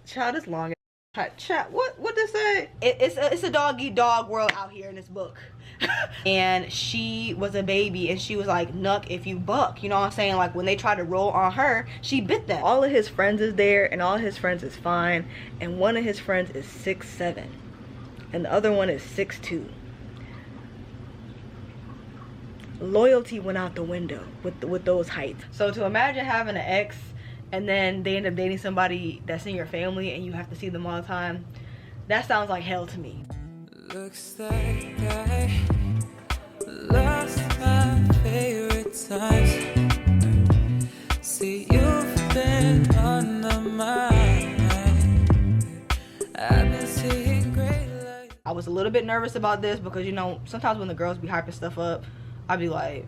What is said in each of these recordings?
Child is long. Chat. What they say? It's a dog eat dog world out here in this book. And she was a baby and she was like, "Nuck if you buck," you know what I'm saying? Like when they tried to roll on her, she bit them. All of his friends is there and all his friends is fine, and one of his friends is 6'7" and the other one is 6'2". Loyalty went out the window with those heights. So to imagine having an ex and then they end up dating somebody that's in your family and you have to see them all the time, that sounds like hell to me. Looks like I lost my favorite times. See, you've been on the mind. I've been seeing great light. I was a little bit nervous about this because, you know, sometimes when the girls be hyping stuff up, I'd be like,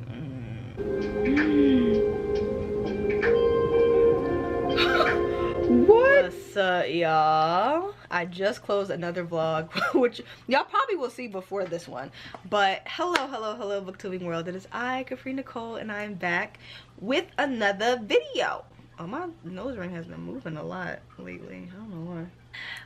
What's up, y'all? I just closed another vlog, which y'all probably will see before this one. But hello, booktubing world. It is I, Capri Nicole, and I'm back with another video. Oh, my nose ring has been moving a lot lately. I don't know why.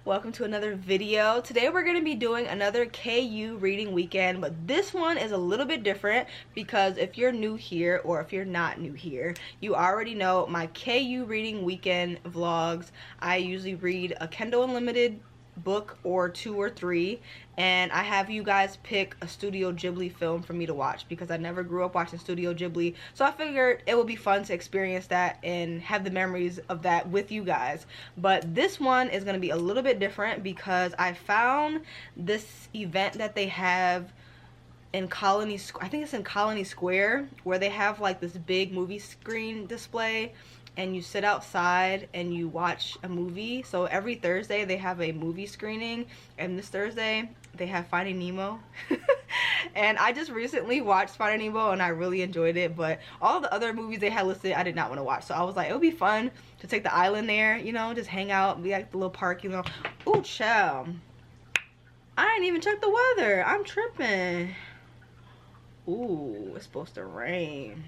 Welcome to another video. Today we're going to be doing another KU reading weekend, but this one is a little bit different because if you're new here or if you're not new here, you already know my KU reading weekend vlogs. I usually read a Kindle Unlimited book or 2 or 3, and I have you guys pick a Studio Ghibli film for me to watch because I never grew up watching Studio Ghibli, so I figured it would be fun to experience that and have the memories of that with you guys. But this one is going to be a little bit different because I found this event that they have in Colony, I think it's in Colony Square, where they have like this big movie screen display and you sit outside and you watch a movie. So every Thursday they have a movie screening, and this Thursday they have Finding Nemo. And I just recently watched Finding Nemo and I really enjoyed it, but all the other movies they had listed I did not want to watch. So I was like, it would be fun to take the island there, you know, just hang out, be like the little park, you know. Ooh, child, I didn't even check the weather. I'm tripping. Ooh, it's supposed to rain.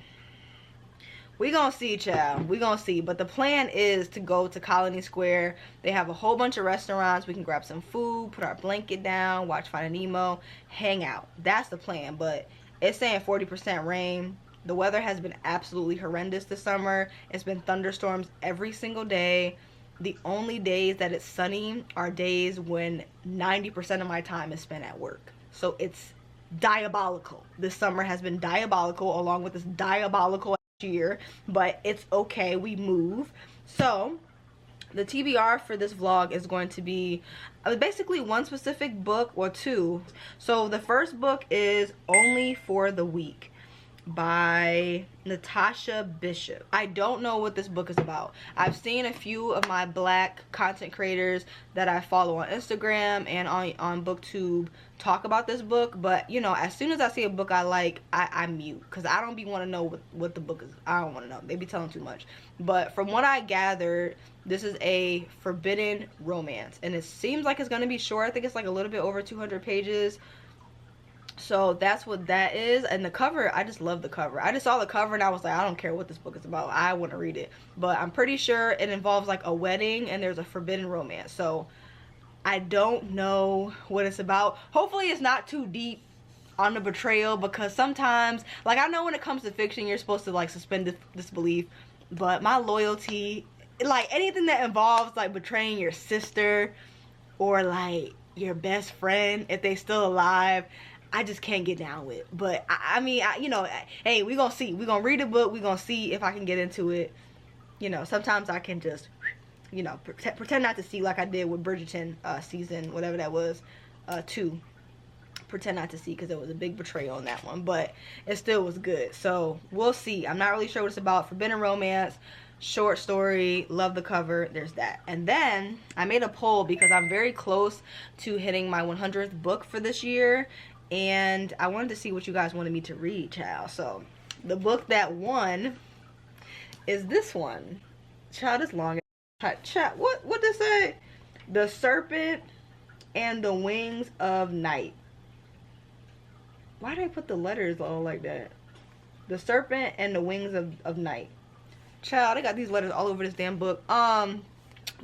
We gonna see, child. We gonna see. But the plan is to go to Colony Square. They have a whole bunch of restaurants. We can grab some food, put our blanket down, watch Finding Nemo, hang out. That's the plan. But it's saying 40% rain. The weather has been absolutely horrendous this summer. It's been thunderstorms every single day. The only days that it's sunny are days when 90% of my time is spent at work. So it's diabolical. This summer has been diabolical, along with this diabolical year, but it's okay, we move. So the TBR for this vlog is going to be basically one specific book or two. So the first book is Only for the Weak by Natasha Bishop. I don't know what this book is about. I've seen a few of my black content creators that I follow on Instagram and on BookTube talk about this book, but you know, as soon as I see a book I like, I mute because I don't be want to know what the book is. I don't want to know. They be telling too much. But from what I gathered, this is a forbidden romance, and it seems like it's going to be short. I think it's like a little bit over 200 pages. So that's what that is. And the cover, I just love the cover. I just saw the cover and I was like, I don't care what this book is about, I want to read it. But I'm pretty sure it involves like a wedding and there's a forbidden romance. So I don't know what it's about. Hopefully it's not too deep on the betrayal, because sometimes, like, I know when it comes to fiction you're supposed to like suspend disbelief, but my loyalty, like anything that involves like betraying your sister or like your best friend if they still alive, I just can't get down with. But I mean, you know, hey, we gonna see. We gonna read the book. We gonna see if I can get into it. You know, sometimes I can just, you know, pretend not to see, like I did with Bridgerton season, whatever that was, 2. Pretend not to see because there was a big betrayal in that one, but it still was good. So we'll see. I'm not really sure what it's about. Forbidden romance, short story, love the cover. There's that. And then I made a poll because I'm very close to hitting my 100th book for this year, and I wanted to see what you guys wanted me to read, child. So the book that won is this one. Child, is long. Child, what did it say? The Serpent and the Wings of Night. Why did they put the letters all like that? The Serpent and the Wings of Night. Child, I got these letters all over this damn book.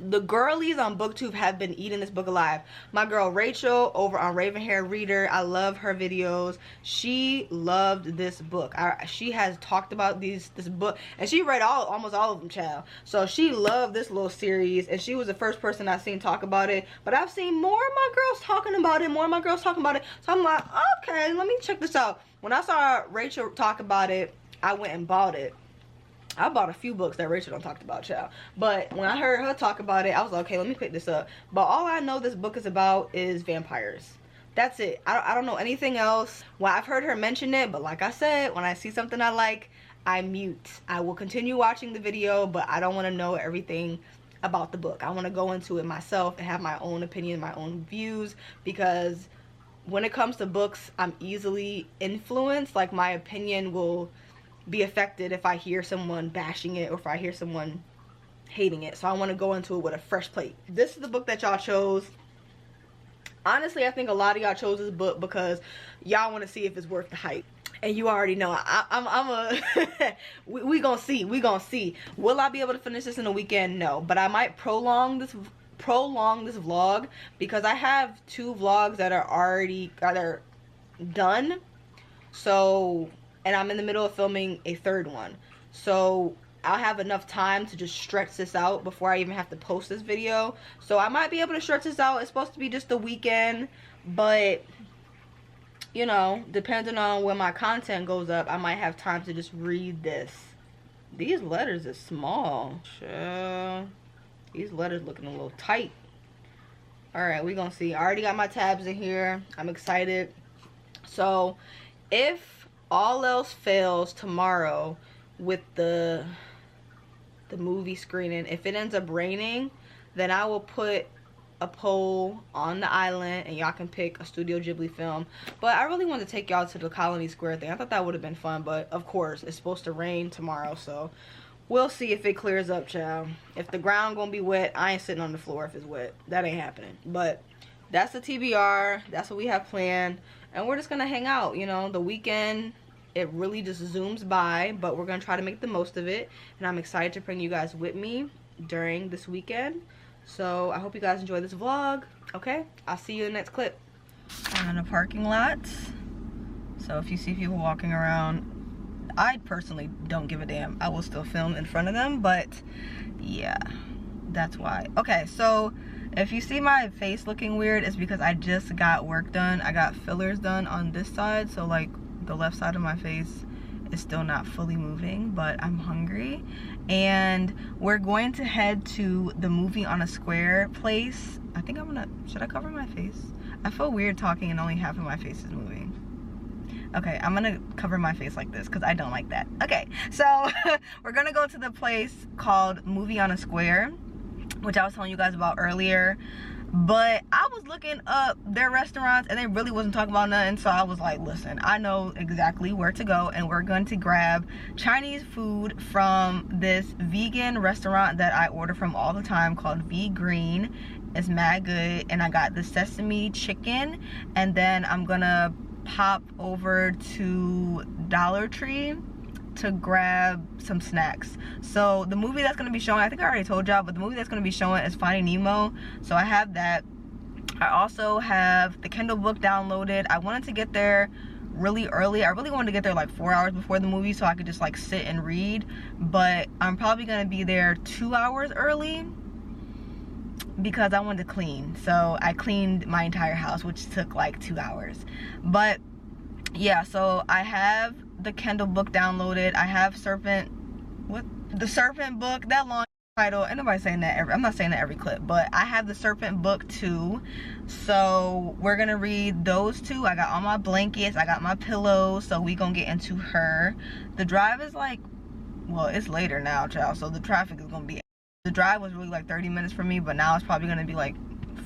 The girlies on BookTube have been eating this book alive. My girl Rachel over on Raven Hair Reader, I love her videos. She loved this book. She has talked about this book, and she read almost all of them, child. So she loved this little series, and she was the first person I seen talk about it. But I've seen more of my girls talking about it, So I'm like, okay, let me check this out. When I saw Rachel talk about it, I went and bought it. I bought a few books that Rachel don't talked about, child. But when I heard her talk about it, I was like, okay, let me pick this up. But all I know this book is about is vampires. That's it. I don't know anything else. Well, I've heard her mention it, but like I said, when I see something I like, I mute. I will continue watching the video, but I don't want to know everything about the book. I want to go into it myself and have my own opinion, my own views, because when it comes to books, I'm easily influenced. Like, my opinion will be affected if I hear someone bashing it or if I hear someone hating it. So I want to go into it with a fresh plate. This is the book that y'all chose. Honestly, I think a lot of y'all chose this book because y'all want to see if it's worth the hype. And you already know we gonna see. Will I be able to finish this in a weekend? No, but I might prolong this vlog because I have 2 vlogs that are done. So, and I'm in the middle of filming a 3rd one. So I'll have enough time to just stretch this out before I even have to post this video. So I might be able to stretch this out. It's supposed to be just the weekend, but you know, depending on when my content goes up, I might have time to just read this. These letters are small. Sure. These letters looking a little tight. Alright, we're gonna see. I already got my tabs in here. I'm excited. So if all else fails tomorrow with the movie screening, if it ends up raining, then I will put a poll on the island and y'all can pick a Studio Ghibli film. But I really want to take y'all to the Colony Square thing. I thought that would have been fun, but of course it's supposed to rain tomorrow, so we'll see if it clears up, child. If the ground gonna be wet, I ain't sitting on the floor if it's wet. That ain't happening. But that's the TBR. That's what we have planned, and we're just gonna hang out. You know, the weekend, it really just zooms by, but we're gonna try to make the most of it, and I'm excited to bring you guys with me during this weekend. So I hope you guys enjoy this vlog. Okay, I'll see you in the next clip. I'm in a parking lot, so if you see people walking around, I personally don't give a damn. I will still film in front of them, but yeah, that's why. Okay, so if you see my face looking weird, it's because I just got work done. I got fillers done on this side, so like the left side of my face is still not fully moving, but I'm hungry. And we're going to head to the Movie on a Square place. I think should I cover my face? I feel weird talking and only half of my face is moving. Okay, I'm gonna cover my face like this because I don't like that. Okay, so we're gonna go to the place called Movie on a Square, which I was telling you guys about earlier. But I was looking up their restaurants and they really wasn't talking about nothing, so I was like, listen, I know exactly where to go, and we're going to grab Chinese food from this vegan restaurant that I order from all the time called V Green. It's mad good, and I got the sesame chicken, and then I'm gonna pop over to Dollar Tree to grab some snacks. So the movie that's going to be showing, I think I already told y'all, but the movie that's going to be showing is Finding Nemo, so I have that. I also have the Kindle book downloaded. I wanted to get there really early. I really wanted to get there like 4 hours before the movie so I could just like sit and read, but I'm probably going to be there 2 hours early because I wanted to clean. So I cleaned my entire house, which took like 2 hours. But yeah, so I have the Kindle book downloaded. I have the Serpent Book, that long title. Ain't nobody saying that I'm not saying that every clip, but I have the Serpent Book too. So we're gonna read those 2. I got all my blankets, I got my pillows, so we gonna get into her. The drive is like, well, it's later now, child, so the traffic is gonna be, the drive was really like 30 minutes for me, but now it's probably gonna be like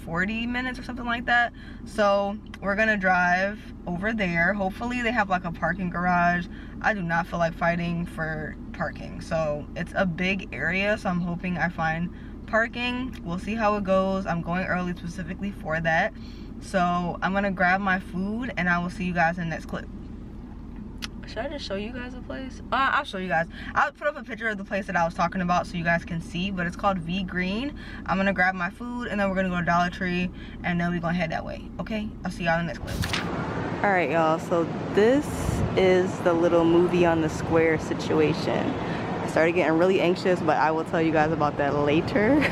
40 minutes or something like that. So we're gonna drive over there. Hopefully they have like a parking garage. I do not feel like fighting for parking, so it's a big area, so I'm hoping I find parking. We'll see how it goes. I'm going early specifically for that, so I'm gonna grab my food and I will see you guys in the next clip. Should I just show you guys the place? I'll show you guys. I'll put up a picture of the place that I was talking about so you guys can see, but it's called V Green. I'm gonna grab my food and then we're gonna go to Dollar Tree and then we're gonna head that way, okay? I'll see y'all in the next clip. All right, y'all, so this is the little movie on the square situation. I started getting really anxious, but I will tell you guys about that later.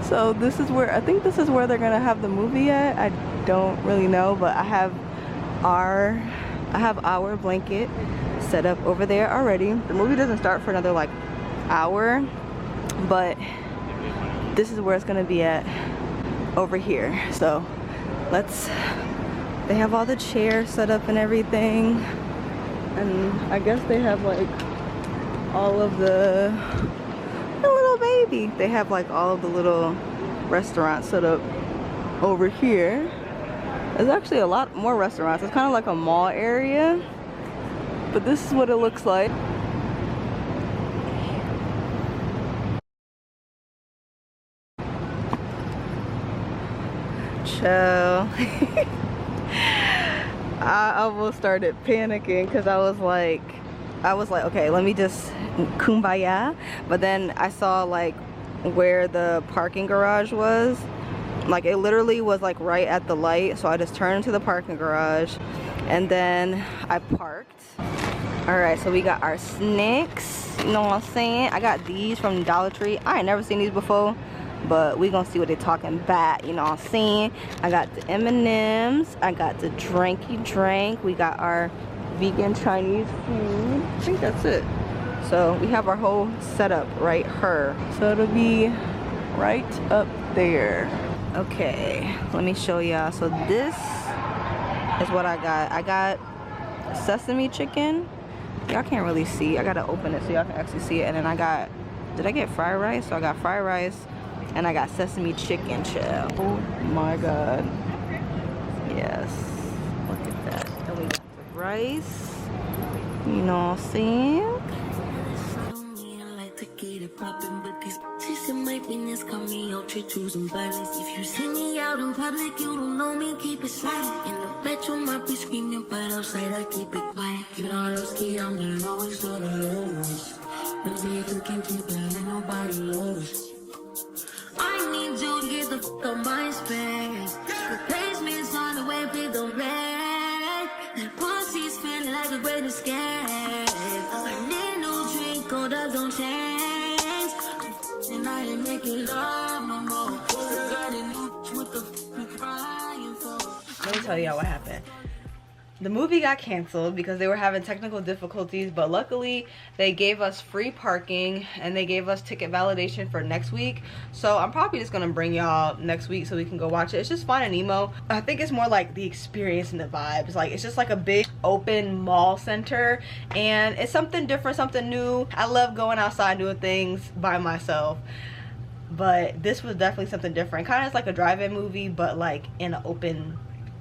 So this is where, I think this is where they're gonna have the movie at. I don't really know, but I have our blanket set up over there already. The movie doesn't start for another like hour, but this is where it's gonna be at over here. So they have all the chairs set up and everything, and I guess they have like all of the little baby. They have like all of the little restaurants set up over here. There's actually a lot more restaurants. It's kind of like a mall area, but this is what it looks like. Chill. I almost started panicking because I was like, okay, let me just kumbaya. But then I saw like where the parking garage was. Like it literally was like right at the light, so I just turned into the parking garage and then I parked. All right, so we got our snacks, you know what I'm saying? I got these from Dollar Tree. I ain't never seen these before, but we gonna see what they're talking about, you know what I'm saying? I got the M&Ms, I got the drinky drink, we got our vegan Chinese food. I think that's it. So we have our whole setup right here. So it'll be right up there. Okay, let me show y'all. So this is what I got. I got sesame chicken. Y'all can't really see. I gotta open it so y'all can actually see it. And then did I get fried rice? So I got fried rice and I got sesame chicken, child. Oh my God. Yes, look at that. And we got the rice. You know what I'm saying? My business, call me out to choosing violence. If you see me out in public, you don't know me, keep it silent. In the bedroom, I be screaming, but outside, I keep it quiet. Keep all those key, I'm gonna always do the lowest. When you can keep it, and nobody knows. I need you to get the fuck on my space. Replacement's on the way, please don't red. That pussy's feeling like a great escape. I need no drink, or that don't change. And I ain't making love no more. Let me tell y'all what happened. The movie got canceled because they were having technical difficulties, but luckily they gave us free parking and they gave us ticket validation for next week. So I'm probably just gonna bring y'all next week so we can go watch it. It's just Finding Nemo. I think it's more like the experience and the vibes. Like it's just like a big open mall center and it's something different, something new. I love going outside doing things by myself, but this was definitely something different. Kind of like a drive-in movie, but like in an open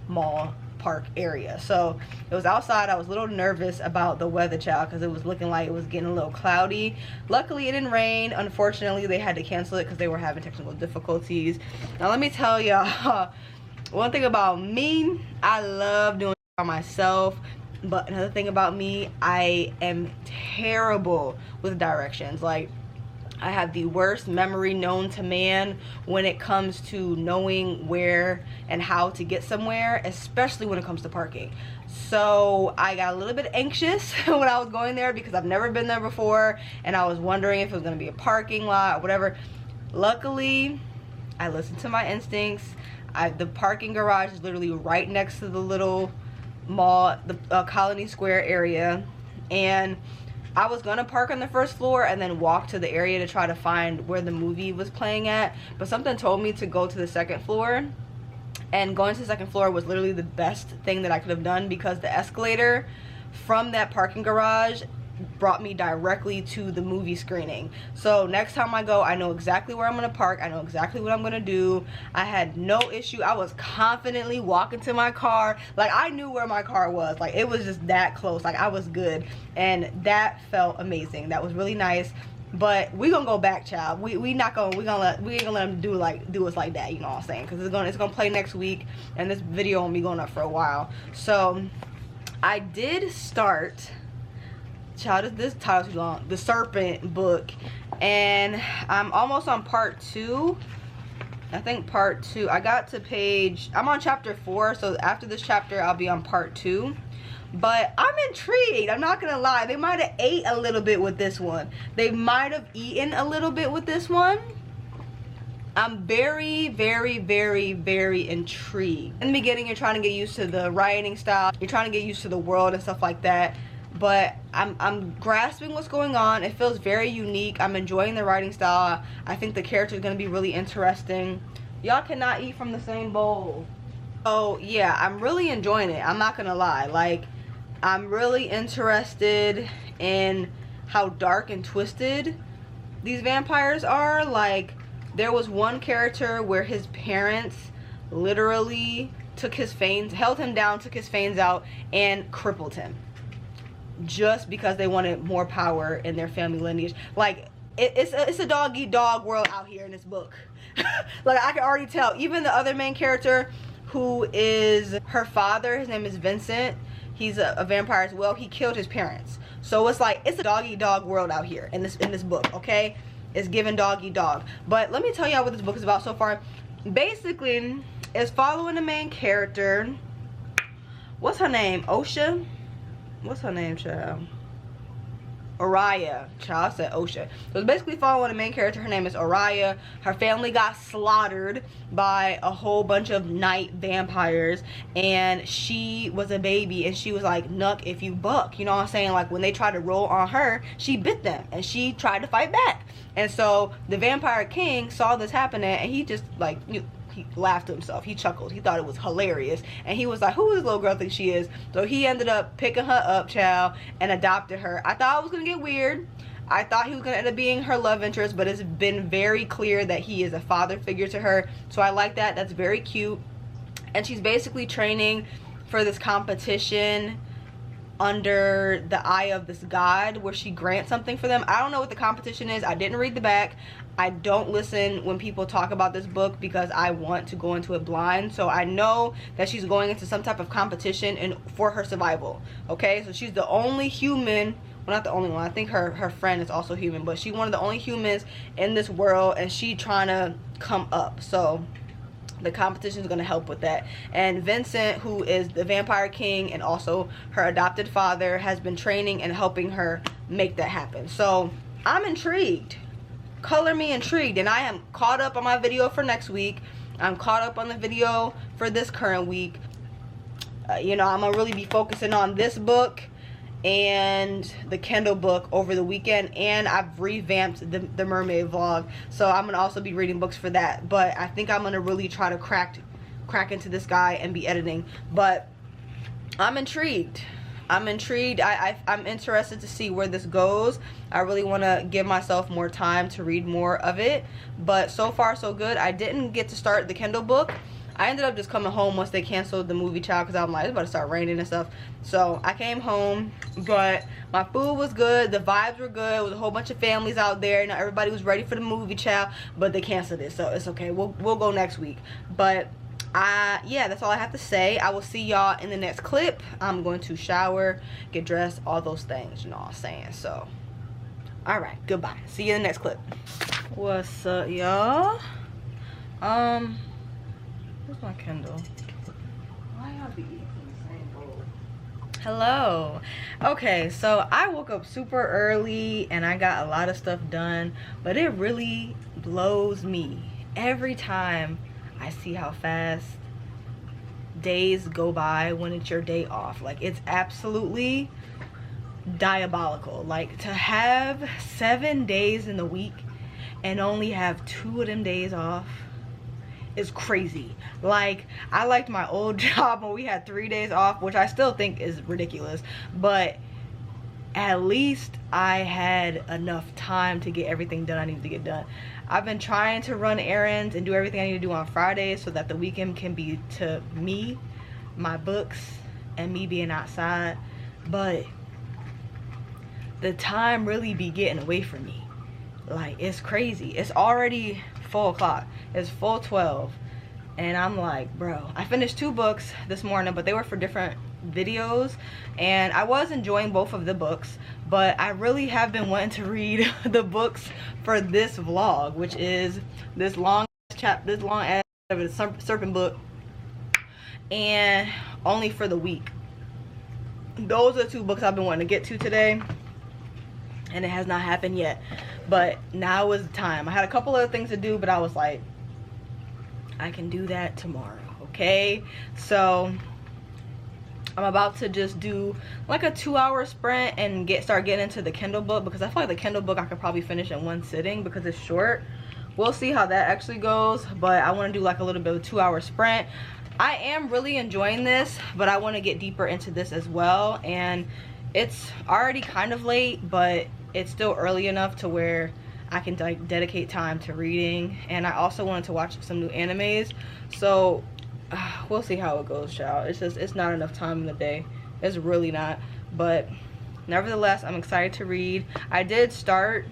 mall park area. So it was outside. I was a little nervous about the weather, child, because it was looking like it was getting a little cloudy. Luckily it didn't rain. Unfortunately they had to cancel it because they were having technical difficulties. Now let me tell y'all one thing about me, I love doing it by myself, but another thing about me, I am terrible with directions. Like I have the worst memory known to man when it comes to knowing where and how to get somewhere, especially when it comes to parking. So I got a little bit anxious when I was going there because I've never been there before and I was wondering if it was going to be a parking lot or whatever. Luckily, I listened to my instincts. The parking garage is literally right next to the little mall, the Colony Square area, and I was gonna park on the first floor and then walk to the area to try to find where the movie was playing at, but something told me to go to the second floor, and going to the second floor was literally the best thing that I could have done because the escalator from that parking garage brought me directly to the movie screening. So next time I go, I know exactly where I'm gonna park, I know exactly what I'm gonna do. I had no issue. I was confidently walking to my car, like I knew where my car was, like it was just that close, like I was good, and that felt amazing. That was really nice. But we gonna go back, child. We ain't gonna let them do us like that, you know what I'm saying? Because it's gonna play next week and this video won't be going up for a while. So I did start child, this title too long. The Serpent Book, and I'm almost on part 2. I think part 2. I got to page, I'm on chapter 4, so after this chapter I'll be on part 2. But I'm intrigued, I'm not gonna lie. They might have ate a little bit with this one. They might have eaten a little bit with this one. I'm very, very, very, very intrigued. In the beginning, you're trying to get used to the writing style. You're trying to get used to the world and stuff like that. But I'm grasping what's going on. It feels very unique. I'm enjoying the writing style. I think the character is going to be really interesting. Y'all cannot eat from the same bowl. Oh, yeah, I'm really enjoying it. I'm not going to lie. Like, I'm really interested in how dark and twisted these vampires are. Like, there was one character where his parents literally took his veins, held him down, took his veins out, and crippled him. Just because they wanted more power in their family lineage. Like, it's a dog-eat-dog world out here in this book. Like, I can already tell. Even the other main character, who is her father, his name is Vincent. He's a vampire as well. He killed his parents. So it's like, it's a dog-eat-dog world out here in this book, okay? It's given dog-eat-dog. But let me tell y'all what this book is about so far. Basically, it's following the main character. What's her name? Osha? What's her name, child? Araya. Child, I said Osha. So it's basically following the main character. Her name is Araya. Her family got slaughtered by a whole bunch of night vampires. And she was a baby. And she was like, "Nuck if you buck." You know what I'm saying? Like, when they tried to roll on her, she bit them. And she tried to fight back. And so the vampire king saw this happening. And he just, like, he laughed to himself. He chuckled. He thought it was hilarious. And he was like, "Who does this little girl think she is?" So he ended up picking her up, child, and adopted her. I thought it was going to get weird. I thought he was going to end up being her love interest, but it's been very clear that he is a father figure to her. So I like that. That's very cute. And she's basically training for this competition under the eye of this god where she grants something for them. I don't know what the competition is. I didn't read the back. I don't listen when people talk about this book because I want to go into it blind. So I know that she's going into some type of competition for her survival. Okay, so she's the only human, well, not the only one. I think her friend is also human, but she's one of the only humans in this world, and she trying to come up. So the competition is going to help with that. And Vincent, who is the vampire king and also her adopted father, has been training and helping her make that happen. So I'm intrigued. Color me intrigued. And I am caught up on my video for next week. I'm caught up on the video for this current week. You know, I'm gonna really be focusing on this book and the Kindle book over the weekend, and I've revamped the mermaid vlog, so I'm gonna also be reading books for that. But I think I'm gonna really try to crack into this guy and be editing. But I'm intrigued. I'm interested to see where this goes. I really want to give myself more time to read more of it, but so far so good. I didn't get to start the Kindle book. I ended up just coming home once they canceled the movie, child, because I'm like, it's about to start raining and stuff. So I came home, but my food was good. The vibes were good. There was a whole bunch of families out there. You know, everybody was ready for the movie, child, but they canceled it, so it's okay. We'll go next week. But yeah, that's all I have to say. I will see y'all in the next clip. I'm going to shower, get dressed, all those things, you know what I'm saying. So all right, goodbye. See you in the next clip. What's up, y'all? Where's my Kindle? Why y'all be eating from the same bowl? Hello. Okay, so I woke up super early and I got a lot of stuff done, but it really blows me every time I see how fast days go by when it's your day off. Like, it's absolutely diabolical. Like, to have 7 days in the week and only have 2 of them days off is crazy. Like, I liked my old job when we had 3 days off, which I still think is ridiculous, but at least I had enough time to get everything done I needed to get done. I've been trying to run errands and do everything I need to do on Fridays so that the weekend can be to me, my books, and me being outside, but the time really be getting away from me. Like, it's crazy. It's already 4 o'clock. It's 4:12, and I'm like, bro, I finished 2 books this morning, but they were for different videos, and I was enjoying both of the books, but I really have been wanting to read the books for this vlog, which is this long ass Serpent Book, and only for the week. Those are the 2 books I've been wanting to get to today, and it has not happened yet, but now is the time. I had a couple other things to do, but I was like, I can do that tomorrow, okay? So I'm about to just do like a 2-hour sprint and start getting into the Kindle book, because I feel like the Kindle book I could probably finish in 1 sitting because it's short. We'll see how that actually goes, but I want to do like a little bit of a 2-hour sprint. I am really enjoying this, but I want to get deeper into this as well, and it's already kind of late, but it's still early enough to where I can like dedicate time to reading. And I also wanted to watch some new animes, so we'll see how it goes, child. It's not enough time in the day. It's really not, but nevertheless, I'm excited to read. I did start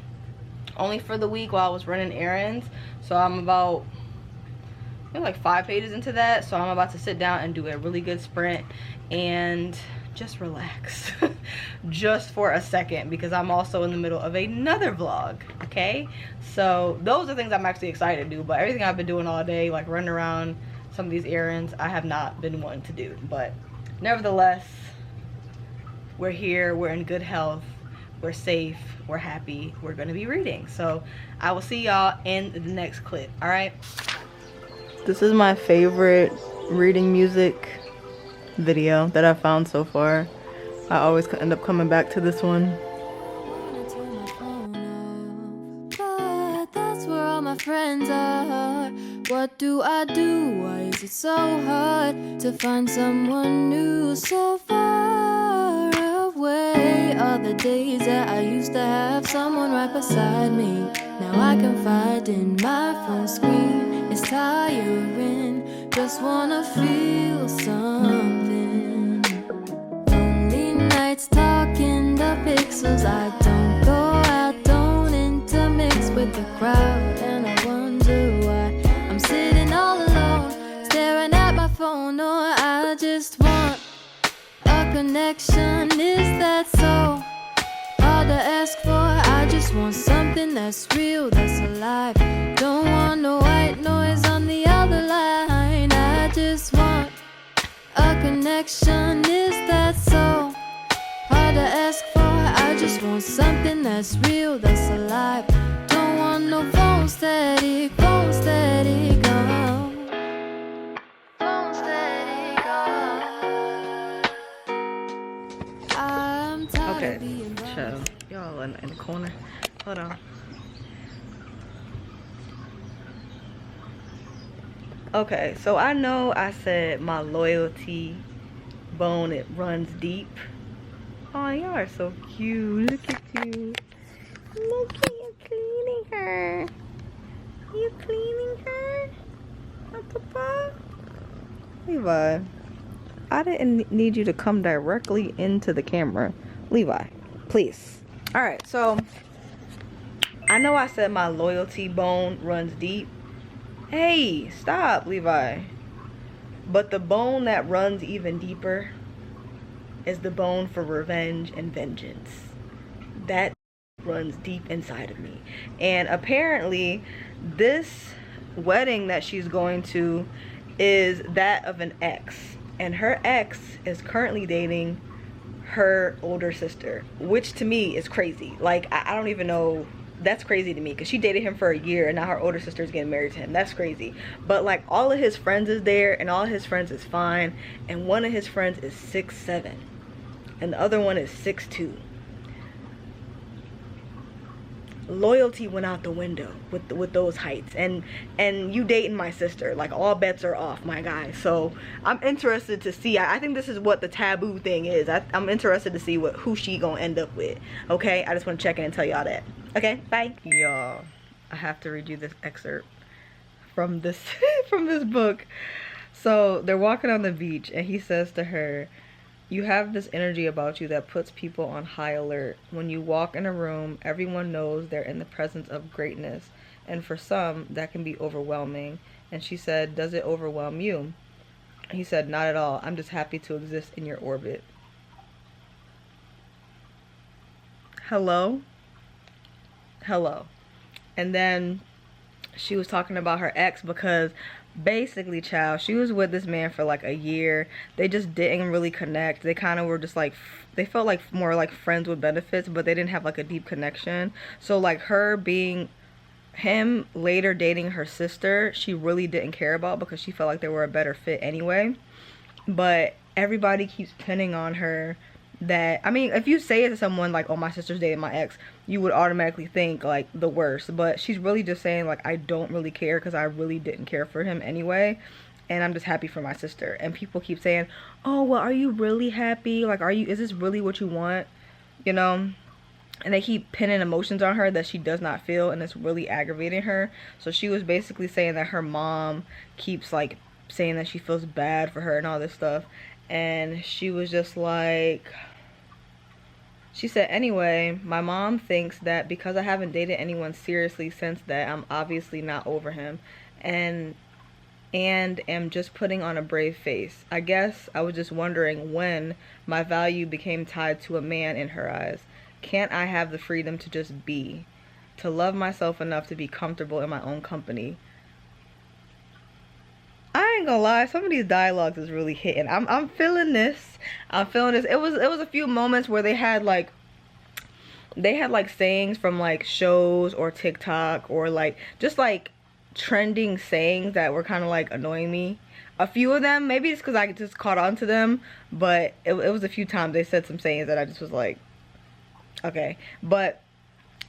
only for the week while I was running errands, so I'm about like 5 pages into that, so I'm about to sit down and do a really good sprint and just relax just for a second, because I'm also in the middle of another vlog, okay? So those are things I'm actually excited to do, but everything I've been doing all day, like running around some of these errands, I have not been wanting to do. But nevertheless, we're here, we're in good health, we're safe, we're happy, we're gonna be reading. So I will see y'all in the next clip. All right, this is my favorite reading music video that I've found so far. I always end up coming back to this one. But that's where all my friends are. What do I do? Why is it so hard to find someone new so far away? All the days that I used to have someone right beside me, now I confide in my phone screen. It's tiring, just wanna feel something. Lonely nights talking the pixels. I don't go out, don't intermix with the crowd, and I wonder why I'm sitting all alone, staring at my phone. Or I just want a connection. Is that so hard to ask for? I just want something that's real, that's alive. Don't want no white noise on the other line. I just want a connection. Is that so hard to ask for? I just want something that's real, that's alive. Don't want no phone static, phone static, oh. Phone static, oh. I'm tired of being right. Y'all in the corner. Hold on. Okay, so I know I said my loyalty bone, it runs deep. Oh, y'all are so cute. Look at you. Look at you cleaning her. You cleaning her? Oh, Papa? Levi, I didn't need you to come directly into the camera. Levi, please. Alright, so I know I said my loyalty bone runs deep. Hey, stop, Levi. But the bone that runs even deeper is the bone for revenge and vengeance. That runs deep inside of me. And apparently, this wedding that she's going to is that of an ex. And her ex is currently dating her older sister, which to me is crazy. Like, I don't even know. That's crazy to me, because she dated him for a year and now her older sister is getting married to him. That's crazy. But like, all of his friends is there and all of his friends is fine, and one of his friends is 6'7" and the other one is 6'2". Loyalty went out the window with those heights, and you dating my sister, like, all bets are off, my guy. So I'm interested to see. I think this is what the taboo thing is. I'm interested to see who she gonna end up with. Okay, I just want to check in and tell y'all that. Okay, bye. Y'all, I have to read you this excerpt from this from this book. So they're walking on the beach and he says to her, "You have this energy about you that puts people on high alert. When you walk in a room, everyone knows they're in the presence of greatness. And for some, that can be overwhelming. And she said, does it overwhelm you? He said, not at all. I'm just happy to exist in your orbit. Hello? Hello. And then she was talking about her ex because basically, child, she was with this man for like a year. They just didn't really connect. They kind of were just like, they felt like more like friends with benefits, but they didn't have like a deep connection. So like him later dating her sister, she really didn't care about because she felt like they were a better fit anyway. But everybody keeps pinning on her that, I mean, if you say it to someone like, oh, my sister's dating my ex, you would automatically think like the worst. But she's really just saying like, I don't really care because I really didn't care for him anyway, and I'm just happy for my sister. And people keep saying, oh, well, are you really happy? Like, is this really what you want? You know? And they keep pinning emotions on her that she does not feel, and it's really aggravating her. So she was basically saying that her mom keeps like saying that she feels bad for her and all this stuff. And she was just like, she said, anyway, my mom thinks that because I haven't dated anyone seriously since that, I'm obviously not over him and am just putting on a brave face. I guess I was just wondering when my value became tied to a man in her eyes. Can't I have the freedom to just be? To love myself enough to be comfortable in my own company? I ain't gonna lie, some of these dialogues is really hitting. I'm feeling this. I'm feeling this. It was a few moments where they had like sayings from like shows or TikTok or like just like trending sayings that were kind of like annoying me. A few of them, maybe it's because I just caught on to them, but it was a few times they said some sayings that I just was like, okay. But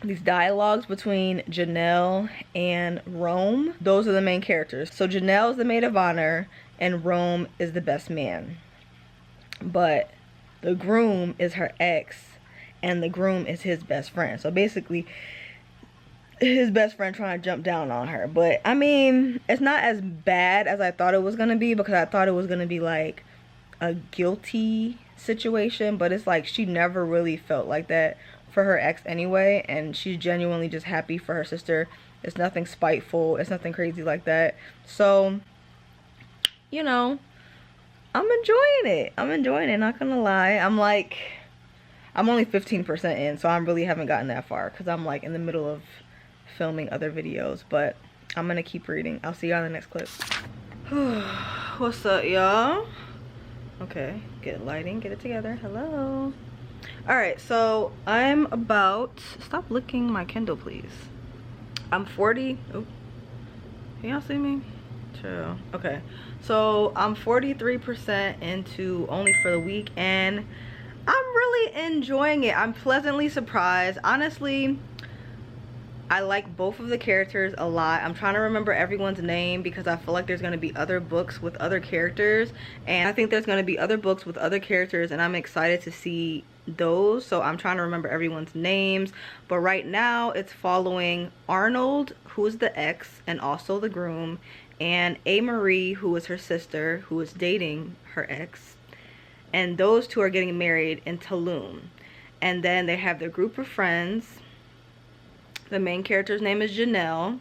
these dialogues between Janelle and Rome, those are the main characters. So Janelle is the maid of honor and Rome is the best man. But the groom is her ex and the groom is his best friend. So basically, his best friend trying to jump down on her. But I mean, it's not as bad as I thought it was going to be, because I thought it was going to be like a guilty situation. But it's like she never really felt like that for her ex anyway, and she's genuinely just happy for her sister. It's nothing spiteful, it's nothing crazy like that. So, you know, I'm enjoying it, not gonna lie. I'm only 15% in, so I really haven't gotten that far because I'm like in the middle of filming other videos, but I'm gonna keep reading. I'll see y'all in the next clip. What's up, y'all? Okay, get lighting, get it together. Hello. Alright, so I'm about, stop licking my Kindle please. I'm 40, oh, can y'all see me? Chill. Okay, so I'm 43% into Only for the Week, and I'm really enjoying it. I'm pleasantly surprised. Honestly, I like both of the characters a lot. I'm trying to remember everyone's name because I feel like there's going to be other books with other characters, and I think there's going to be other books with other characters, and I'm excited to see those. So I'm trying to remember everyone's names, but right now it's following Arnold, who is the ex and also the groom, and A. Marie, who is her sister, who is dating her ex, and those two are getting married in Tulum. And then they have their group of friends. The main character's name is Janelle.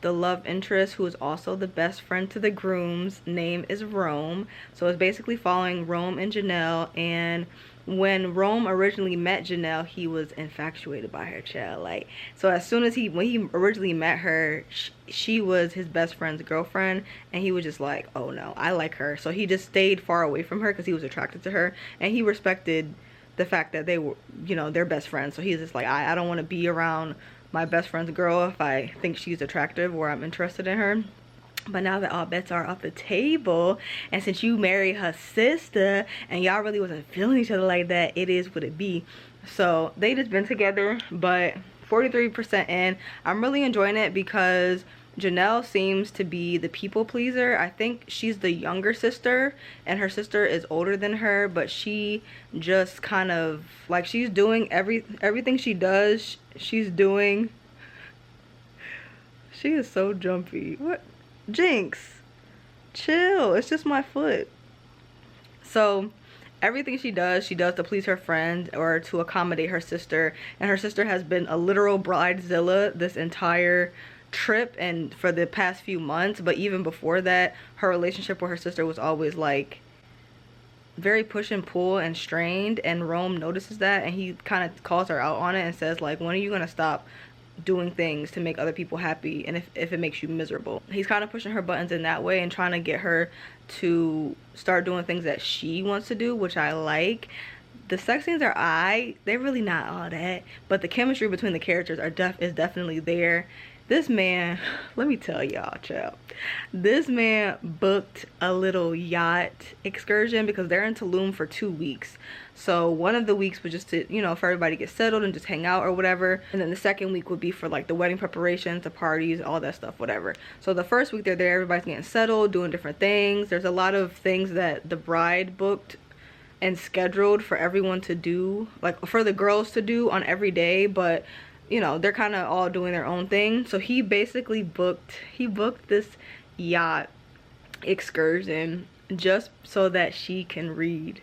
The love interest, who is also the best friend to the groom's name, is Rome. So it's basically following Rome and Janelle. And when Rome originally met Janelle, he was infatuated by her, child. Like, so as soon as when he originally met her, she was his best friend's girlfriend, and he was just like, oh no, I like her. So he just stayed far away from her because he was attracted to her, and he respected the fact that they were, you know, they're best friends. So he's just like, I don't want to be around my best friend's girl if I think she's attractive or I'm interested in her. But now that all bets are off the table, and since you married her sister and y'all really wasn't feeling each other like that, it is what it be. So they just been together, but 43% in. I'm really enjoying it because Janelle seems to be the people pleaser. I think she's the younger sister and her sister is older than her, but she just kind of like, she's doing everything she does, she's doing. She is so jumpy. What? Jinx, chill, it's just my foot. So everything she does to please her friend or to accommodate her sister, and her sister has been a literal bridezilla this entire trip and for the past few months, but even before that, her relationship with her sister was always like very push and pull and strained, and Rome notices that, and he kind of calls her out on it and says like, when are you gonna stop doing things to make other people happy, and if it makes you miserable? He's kind of pushing her buttons in that way and trying to get her to start doing things that she wants to do, which I like. The sex scenes are they're really not all that, but the chemistry between the characters is definitely there. This man, let me tell y'all, child, this man booked a little yacht excursion because they're in Tulum for 2 weeks. So one of the weeks was just to, you know, for everybody to get settled and just hang out or whatever. And then the second week would be for like the wedding preparations, the parties, all that stuff, whatever. So the first week they're there, everybody's getting settled, doing different things. There's a lot of things that the bride booked and scheduled for everyone to do, like for the girls to do on every day, but you know, they're kind of all doing their own thing. So he basically booked this yacht excursion just so that she can read.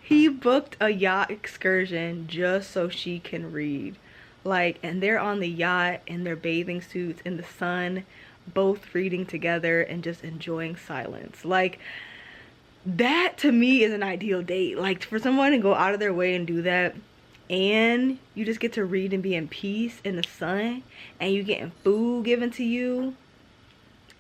He booked a yacht excursion just so she can read. Like, and they're on the yacht in their bathing suits in the sun, both reading together and just enjoying silence. Like, that to me is an ideal date. Like, for someone to go out of their way and do that, and you just get to read and be in peace in the sun, and you getting food given to you,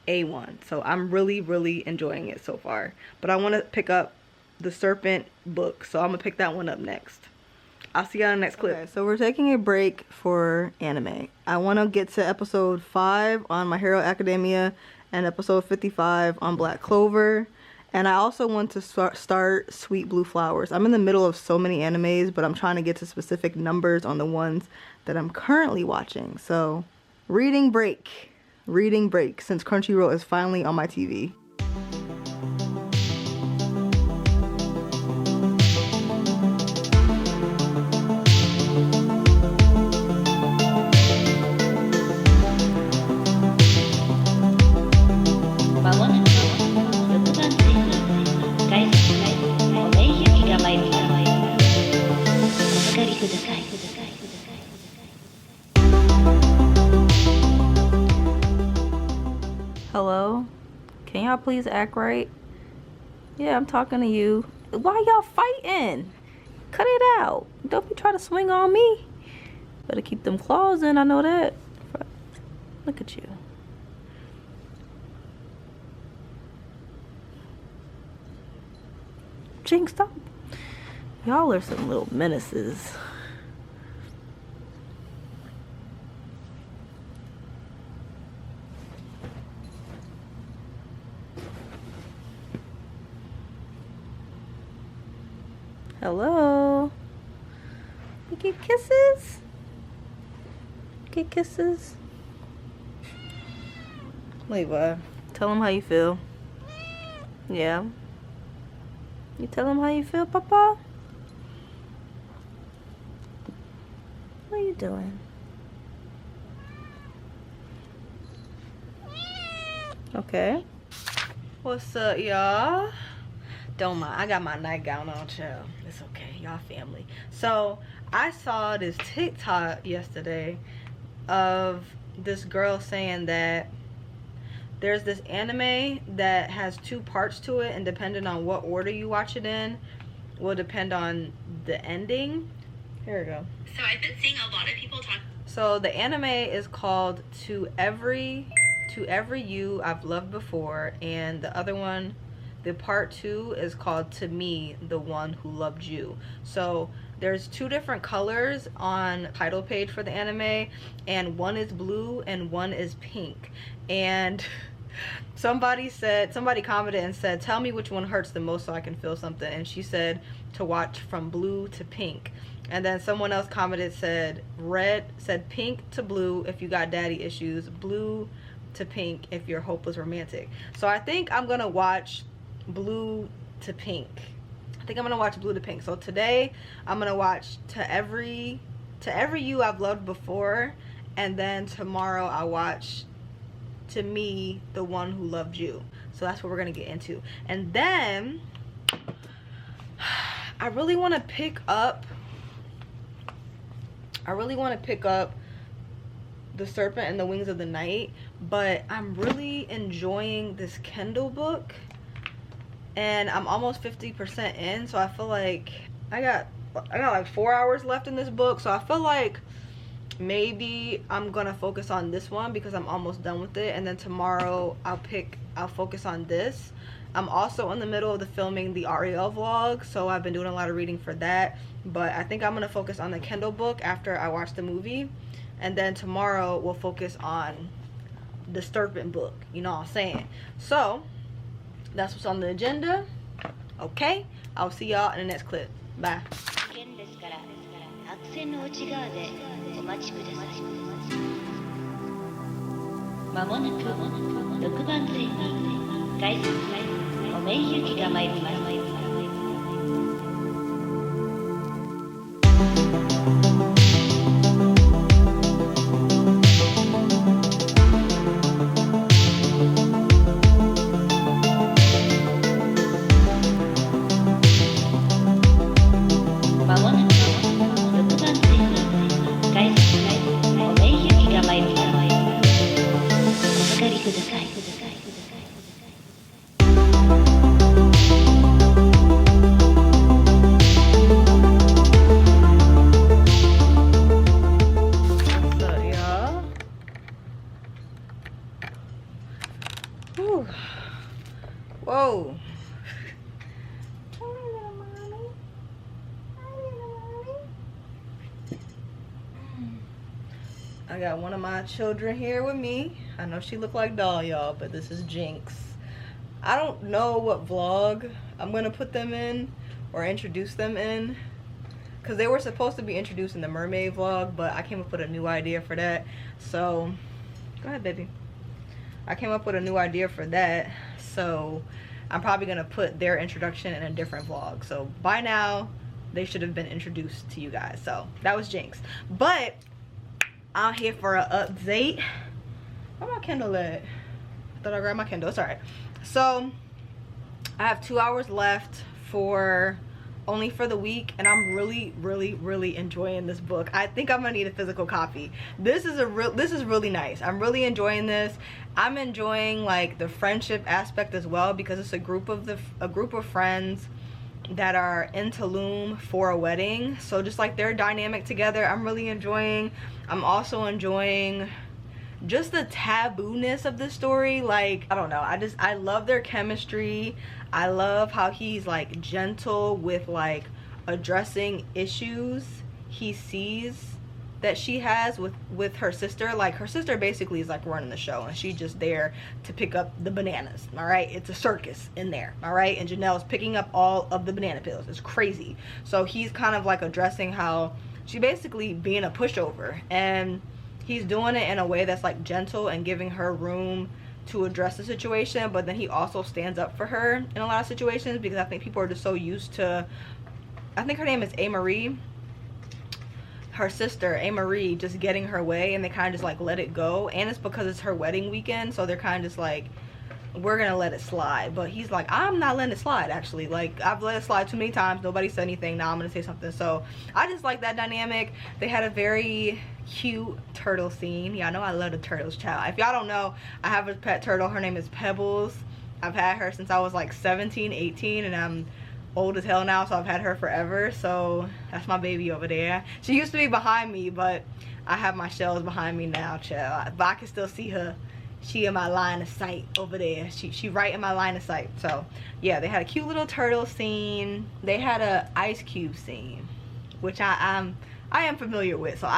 A1. So I'm really enjoying it so far. But I want to pick up the Serpent Book, so I'm gonna pick that one up next. I'll see you on the next clip. Okay, so we're taking a break for anime. I want to get to episode 5 on My Hero Academia and episode 55 on Black Clover. And I also want to start Sweet Blue Flowers. I'm in the middle of so many animes, but I'm trying to get to specific numbers on the ones that I'm currently watching. So, reading break, since Crunchyroll is finally on my TV. Hello? Can y'all please act right? Yeah, I'm talking to you. Why y'all fighting? Cut it out. Don't be trying to swing on me. Better keep them claws in, I know that. Look at you. Jinx, stop. Y'all are some little menaces. Hello? You get kisses? Get kisses? Wait, what? Tell them how you feel. Yeah? You tell them how you feel, Papa? What are you doing? Okay. What's up, y'all? Don't mind, I got my nightgown on, chill. It's okay, y'all family. So I saw this TikTok yesterday of this girl saying that there's this anime that has 2 parts to it, and depending on what order you watch it in will depend on the ending. Here we go. So I've been seeing a lot of people talk. So the anime is called To Every You I've Loved Before, and the other one, the part 2, is called To Me, the One Who Loved You. So there's 2 different colors on the title page for the anime, and one is blue and one is pink. And somebody commented and said, tell me which one hurts the most so I can feel something. And she said to watch from blue to pink. And then someone else commented, said pink to blue if you got daddy issues, blue to pink if you're hopeless romantic. So I think I'm gonna watch blue to pink. So today I'm gonna watch To Every You I've Loved Before, and then tomorrow I'll watch To Me, the One Who Loved You. So that's what we're gonna get into. And then I really want to pick up The Serpent and the Wings of the Night, but I'm really enjoying this Kindle book, and I'm almost 50% in, so I feel like I got like 4 hours left in this book, so I feel like maybe I'm gonna focus on this one because I'm almost done with it, and then tomorrow I'll focus on this. I'm also in the middle of filming the Ariel vlog, so I've been doing a lot of reading for that, but I think I'm gonna focus on the Kindle book after I watch the movie, and then tomorrow we'll focus on the Serpent book, you know what I'm saying? So that's what's on the agenda. Okay, I'll see y'all in the next clip. Bye. まもなく6番線に改札お名行きが参ります。まもなく6番線に改札お名行きが参ります。おかかりください。What's up, y'all? Whew. Whoa. I got one of my children here with me. I know she look like doll, y'all, but this is Jinx. I don't know what vlog I'm gonna put them in or introduce them in, because they were supposed to be introduced in the mermaid vlog, but I came up with a new idea for that. So go ahead, baby. I came up with a new idea for that, so I'm probably gonna put their introduction in a different vlog. So by now they should have been introduced to you guys. So that was Jinx, but I'm here for an update. Where my Kindle at? I thought I grabbed my Kindle. It's alright. So I have 2 hours left only for the week, and I'm really enjoying this book. I think I'm gonna need a physical copy. This is really nice. I'm really enjoying this. I'm enjoying like the friendship aspect as well, because it's a group of friends that are in Tulum for a wedding. So just like their dynamic together, I'm really enjoying. I'm also enjoying just the taboo-ness of the story. Like, I don't know, I love their chemistry. I love how he's like gentle with like addressing issues he sees that she has with her sister. Like, her sister basically is like running the show, and she's just there to pick up the bananas. All right, it's a circus in there. All right, and Janelle's picking up all of the banana peels. It's crazy. So he's kind of like addressing how she basically being a pushover, and he's doing it in a way that's like gentle and giving her room to address the situation, but then he also stands up for her in a lot of situations, because I think people are just so used to, I think her name is A-Marie, her sister A-Marie, just getting her way, and they kind of just like let it go. And it's because it's her wedding weekend, so they're kind of just like, we're gonna let it slide. But he's like, I'm not letting it slide, actually. Like, I've let it slide too many times, nobody said anything, now I'm gonna say something. So I just like that dynamic. They had a very cute turtle scene. Yeah, I know I love the turtles, child. If y'all don't know, I have a pet turtle. Her name is Pebbles. I've had her since I was like 17, 18, and I'm old as hell now, so I've had her forever. So that's my baby over there. She used to be behind me, but I have my shells behind me now, child. But I can still see her. She in my line of sight over there. She right in my line of sight. So yeah, they had a cute little turtle scene. They had a ice cube scene, which I am familiar with. So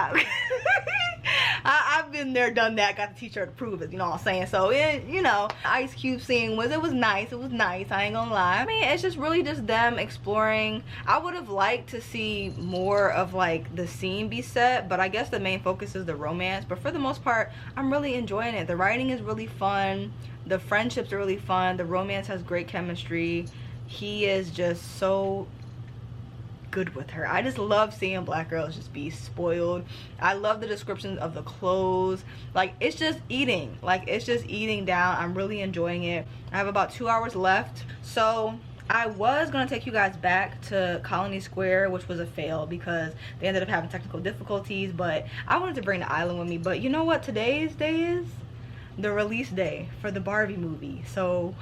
I've been there, done that, got the teacher to prove it, you know what I'm saying? So you know, ice cube scene was nice. It was nice, I ain't gonna lie. I mean, it's just really just them exploring. I would have liked to see more of like the scene be set, but I guess the main focus is the romance. But for the most part, I'm really enjoying it. The writing is really fun, the friendships are really fun, the romance has great chemistry. He is just so good with her. I just love seeing black girls just be spoiled. I love the descriptions of the clothes. Like, it's just eating. Like, it's just eating down. I'm really enjoying it. I have about 2 hours left, so I was gonna take you guys back to Colony Square, which was a fail because they ended up having technical difficulties, but I wanted to bring the island with me. But you know what today's day is? The release day for the Barbie movie. So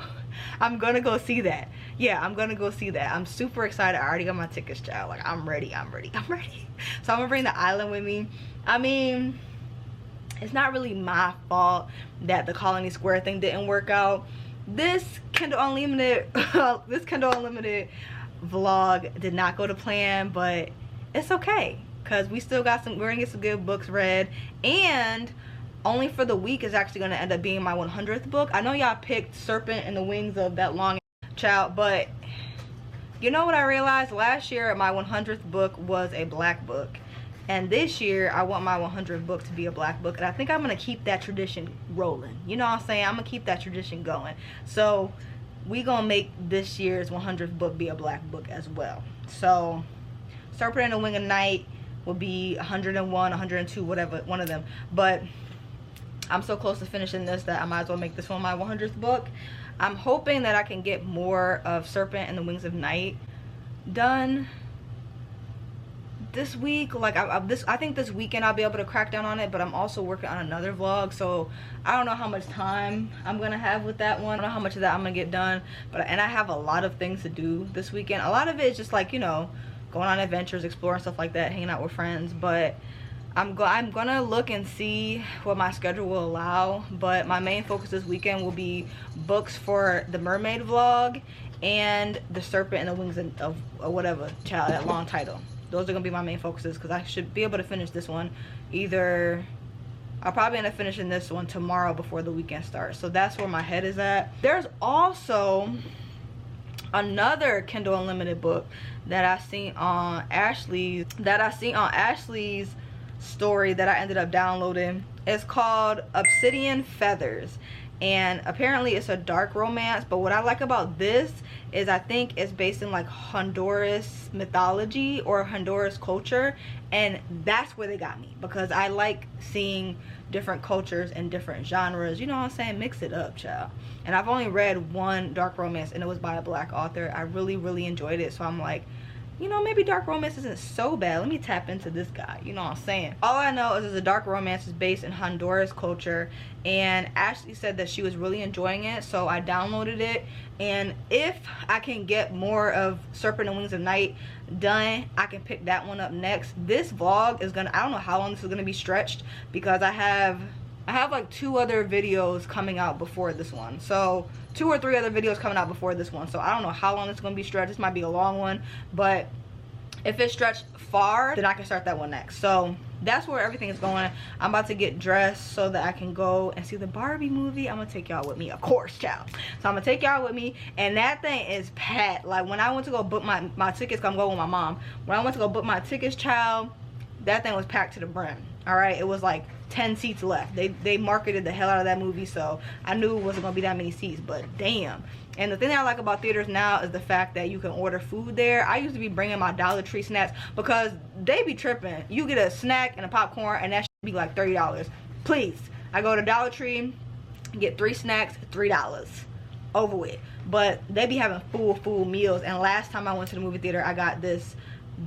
I'm gonna go see that. Yeah, I'm gonna go see that. I'm super excited. I already got my tickets, child. Like, I'm ready. So I'm gonna bring the island with me. I mean, it's not really my fault that the Colony Square thing didn't work out. This Kindle Unlimited vlog did not go to plan, but it's okay because we're gonna get some good books read, and only for the week is actually gonna end up being my 100th book. I know y'all picked Serpent and the Wings of that Long Child, but you know what I realized? Last year my 100th book was a black book, and this year I want my 100th book to be a black book, and I think I'm gonna keep that tradition rolling. You know what I'm saying? I'm gonna keep that tradition going. So we gonna make this year's 100th book be a black book as well. So Serpent and the Wing of Night will be 101, 102, whatever, one of them. But I'm so close to finishing this that I might as well make this one my 100th book. I'm hoping that I can get more of Serpent and the Wings of Night done this week. Like, I think this weekend I'll be able to crack down on it, but I'm also working on another vlog, so I don't know how much time I'm gonna have with that one. I don't know how much of that I'm gonna get done, and I have a lot of things to do this weekend. A lot of it is just like, you know, going on adventures, exploring, stuff like that, hanging out with friends. But I'm gonna look and see what my schedule will allow, but my main focus this weekend will be books for the mermaid vlog and the Serpent and the Wings of whatever, child, that long title. Those are gonna be my main focuses because I should be able to finish this one. I'll probably end up finishing this one tomorrow before the weekend starts. So that's where my head is at. There's also another Kindle Unlimited book that I seen on Ashley's story that I ended up downloading. It's called Obsidian Feathers, and apparently it's a dark romance, but what I like about this is I think it's based in like Honduras mythology or Honduras culture, and that's where they got me because I like seeing different cultures and different genres, you know what I'm saying, mix it up, child. And I've only read one dark romance, and it was by a black author. I really enjoyed it, so I'm like, you know, maybe dark romance isn't so bad. Let me tap into this guy, you know what I'm saying. All I know is the dark romance is based in Honduras culture, and Ashley said that she was really enjoying it, so I downloaded it. And if I can get more of Serpent and Wings of Night done, I can pick that one up next. This vlog is gonna, I don't know how long this is gonna be stretched because I have like 2 other videos coming out before this one. So 2 or 3 other videos coming out before this one. So I don't know how long it's going to be stretched. This might be a long one. But if it's stretched far, then I can start that one next. So that's where everything is going. I'm about to get dressed so that I can go and see the Barbie movie. I'm going to take y'all with me, of course, child. So I'm going to take y'all with me. And that thing is packed. Like, when I went to go book my tickets, 'cause I'm going with my mom. When I went to go book my tickets, child, that thing was packed to the brim. All right, it was like 10 seats left. They marketed the hell out of that movie, so I knew it wasn't gonna be that many seats, but damn. And the thing that I like about theaters now is the fact that you can order food there. I used to be bringing my Dollar Tree snacks because they be tripping. You get a snack and a popcorn and that should be like $30. Please, I go to Dollar Tree, get 3 snacks, $3, over with. But they be having full meals, and last time I went to the movie theater, I got this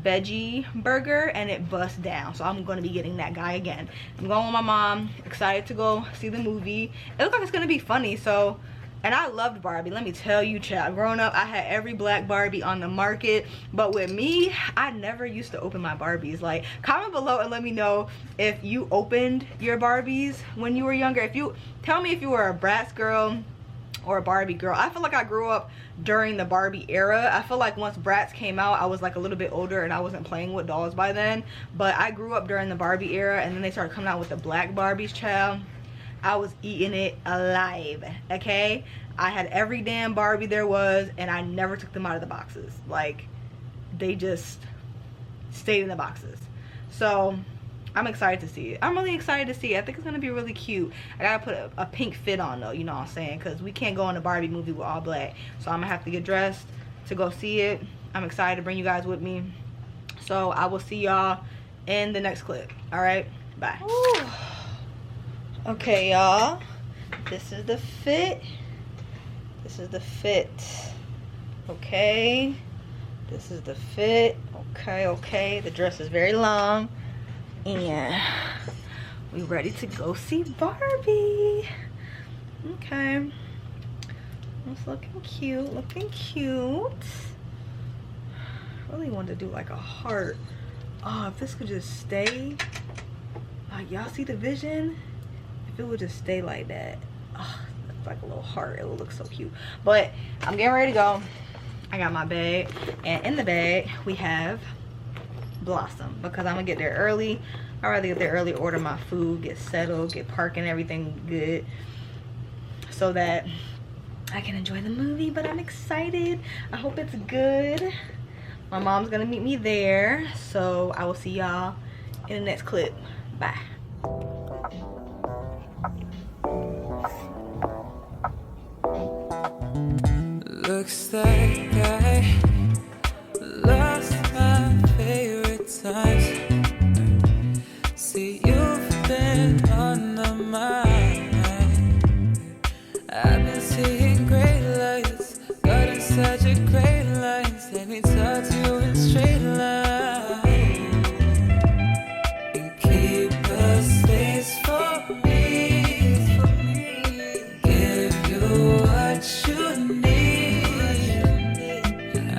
veggie burger and it bust down, so I'm gonna be getting that guy again. I'm going with my mom, excited to go see the movie. It looks like it's gonna be funny. So, and I loved Barbie, let me tell you, child. Growing up, I had every black Barbie on the market, but with me, I never used to open my Barbies. Like, comment below and let me know if you opened your Barbies when you were younger. Tell me if you were a Bratz girl or a Barbie girl. I feel like I grew up during the Barbie era. I feel like once Bratz came out, I was like a little bit older and I wasn't playing with dolls by then, but I grew up during the Barbie era, and then they started coming out with the black Barbies, child. I was eating it alive, okay? I had every damn Barbie there was, and I never took them out of the boxes. Like, they just stayed in the boxes. So I'm excited to see it. I'm really excited to see it. I think it's gonna be really cute. I gotta put a pink fit on though, you know what I'm saying, because we can't go in the Barbie movie with all black. So I'm gonna have to get dressed to go see it. I'm excited to bring you guys with me. So I will see y'all in the next clip. All right, bye. Ooh. Okay, y'all, this is the fit. This is the fit Okay, this is the fit. Okay, the dress is very long, and we ready to go see Barbie. Okay, it's looking cute, really wanted to do like a heart. Oh, if this could just stay, y'all see the vision? If it would just stay like that, oh, like a little heart, it would look so cute. But I'm getting ready to go. I got my bag, and in the bag we have Blossom, because I'm gonna get there early. I'd rather get there early, order my food, get settled, get parking, everything good, so that I can enjoy the movie. But I'm excited. I hope it's good. My mom's gonna meet me there, so I will see y'all in the next clip. Bye. Looks like I lost my favorite times. See, you've been on the mind. I've been seeing great lights, got in such a great light. Let me talk to you in straight line and keep a space for me. Give you what you need.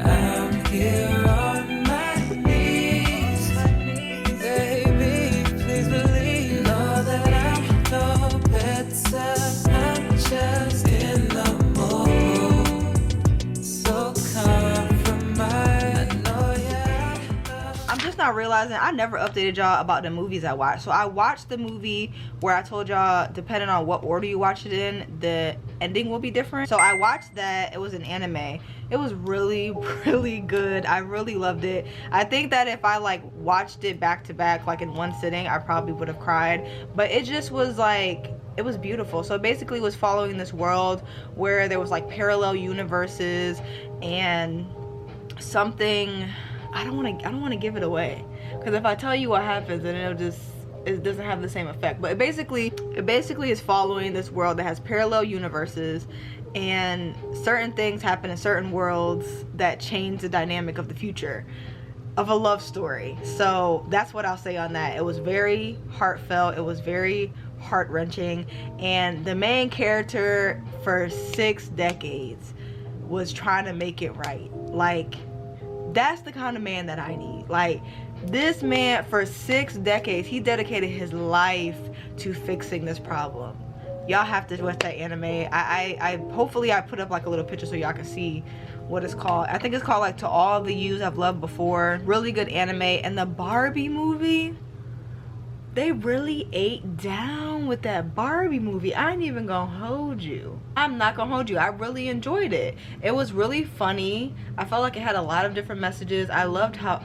I'm here on my knees. Baby, please believe. Know that I'm no better. I'm just in the mood. So compromise. I know, yeah. I'm just not realizing I never updated y'all about the movies I watched. So I watched the movie where I told y'all, depending on what order you watch it in, the ending will be different. So I watched that. It was an anime. It was really good. I really loved it. I think that if I like watched it back to back, like in one sitting, I probably would have cried. But it just was like, it was beautiful. So basically it was following this world where there was like parallel universes and something. I don't want to give it away, because if I tell you what happens, then it doesn't have the same effect. But it basically is following this world that has parallel universes, and certain things happen in certain worlds that change the dynamic of the future of a love story. So that's what I'll say on that. It was very heartfelt, it was very heart-wrenching, and the main character for 6 decades was trying to make it right. Like, that's the kind of man that I need. Like, this man for 6 decades, he dedicated his life to fixing this problem. Y'all have to watch that anime. I hopefully I put up like a little picture so y'all can see what it's called. I think it's called like To All the Yous I've Loved Before. Really good anime. And the Barbie movie, they really ate down with that Barbie movie. I ain't even gonna hold you. I'm not gonna hold you. I really enjoyed it. It was really funny. I felt like it had a lot of different messages. I loved how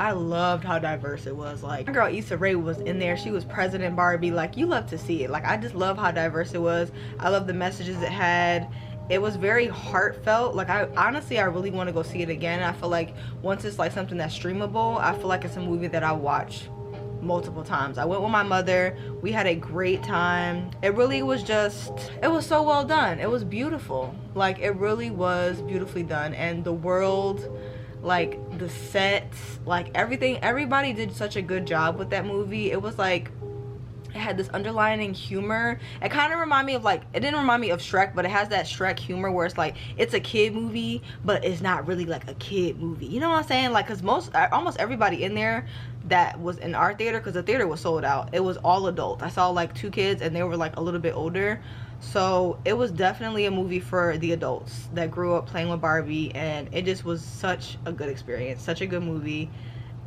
diverse it was. Like, my girl Issa Rae was in there. She was President Barbie. Like, you love to see it. Like, I just love how diverse it was. I love the messages it had. It was very heartfelt. Like, I really want to go see it again. I feel like once it's like something that's streamable, I feel like it's a movie that I watch multiple times. I went with my mother. We had a great time. It really was just, it was so well done. It was beautiful. Like, it really was beautifully done. And the world, like the sets, like everything, everybody did such a good job with that movie. It was like, it had this underlining humor. It kind of reminded me of like, it didn't remind me of Shrek, but it has that Shrek humor where it's like, it's a kid movie, but it's not really like a kid movie. You know what I'm saying? Like, cause almost everybody in there that was in our theater, because the theater was sold out, it was all adult. I saw like 2 kids and they were like a little bit older. So it was definitely a movie for the adults that grew up playing with Barbie, and it just was such a good experience, such a good movie.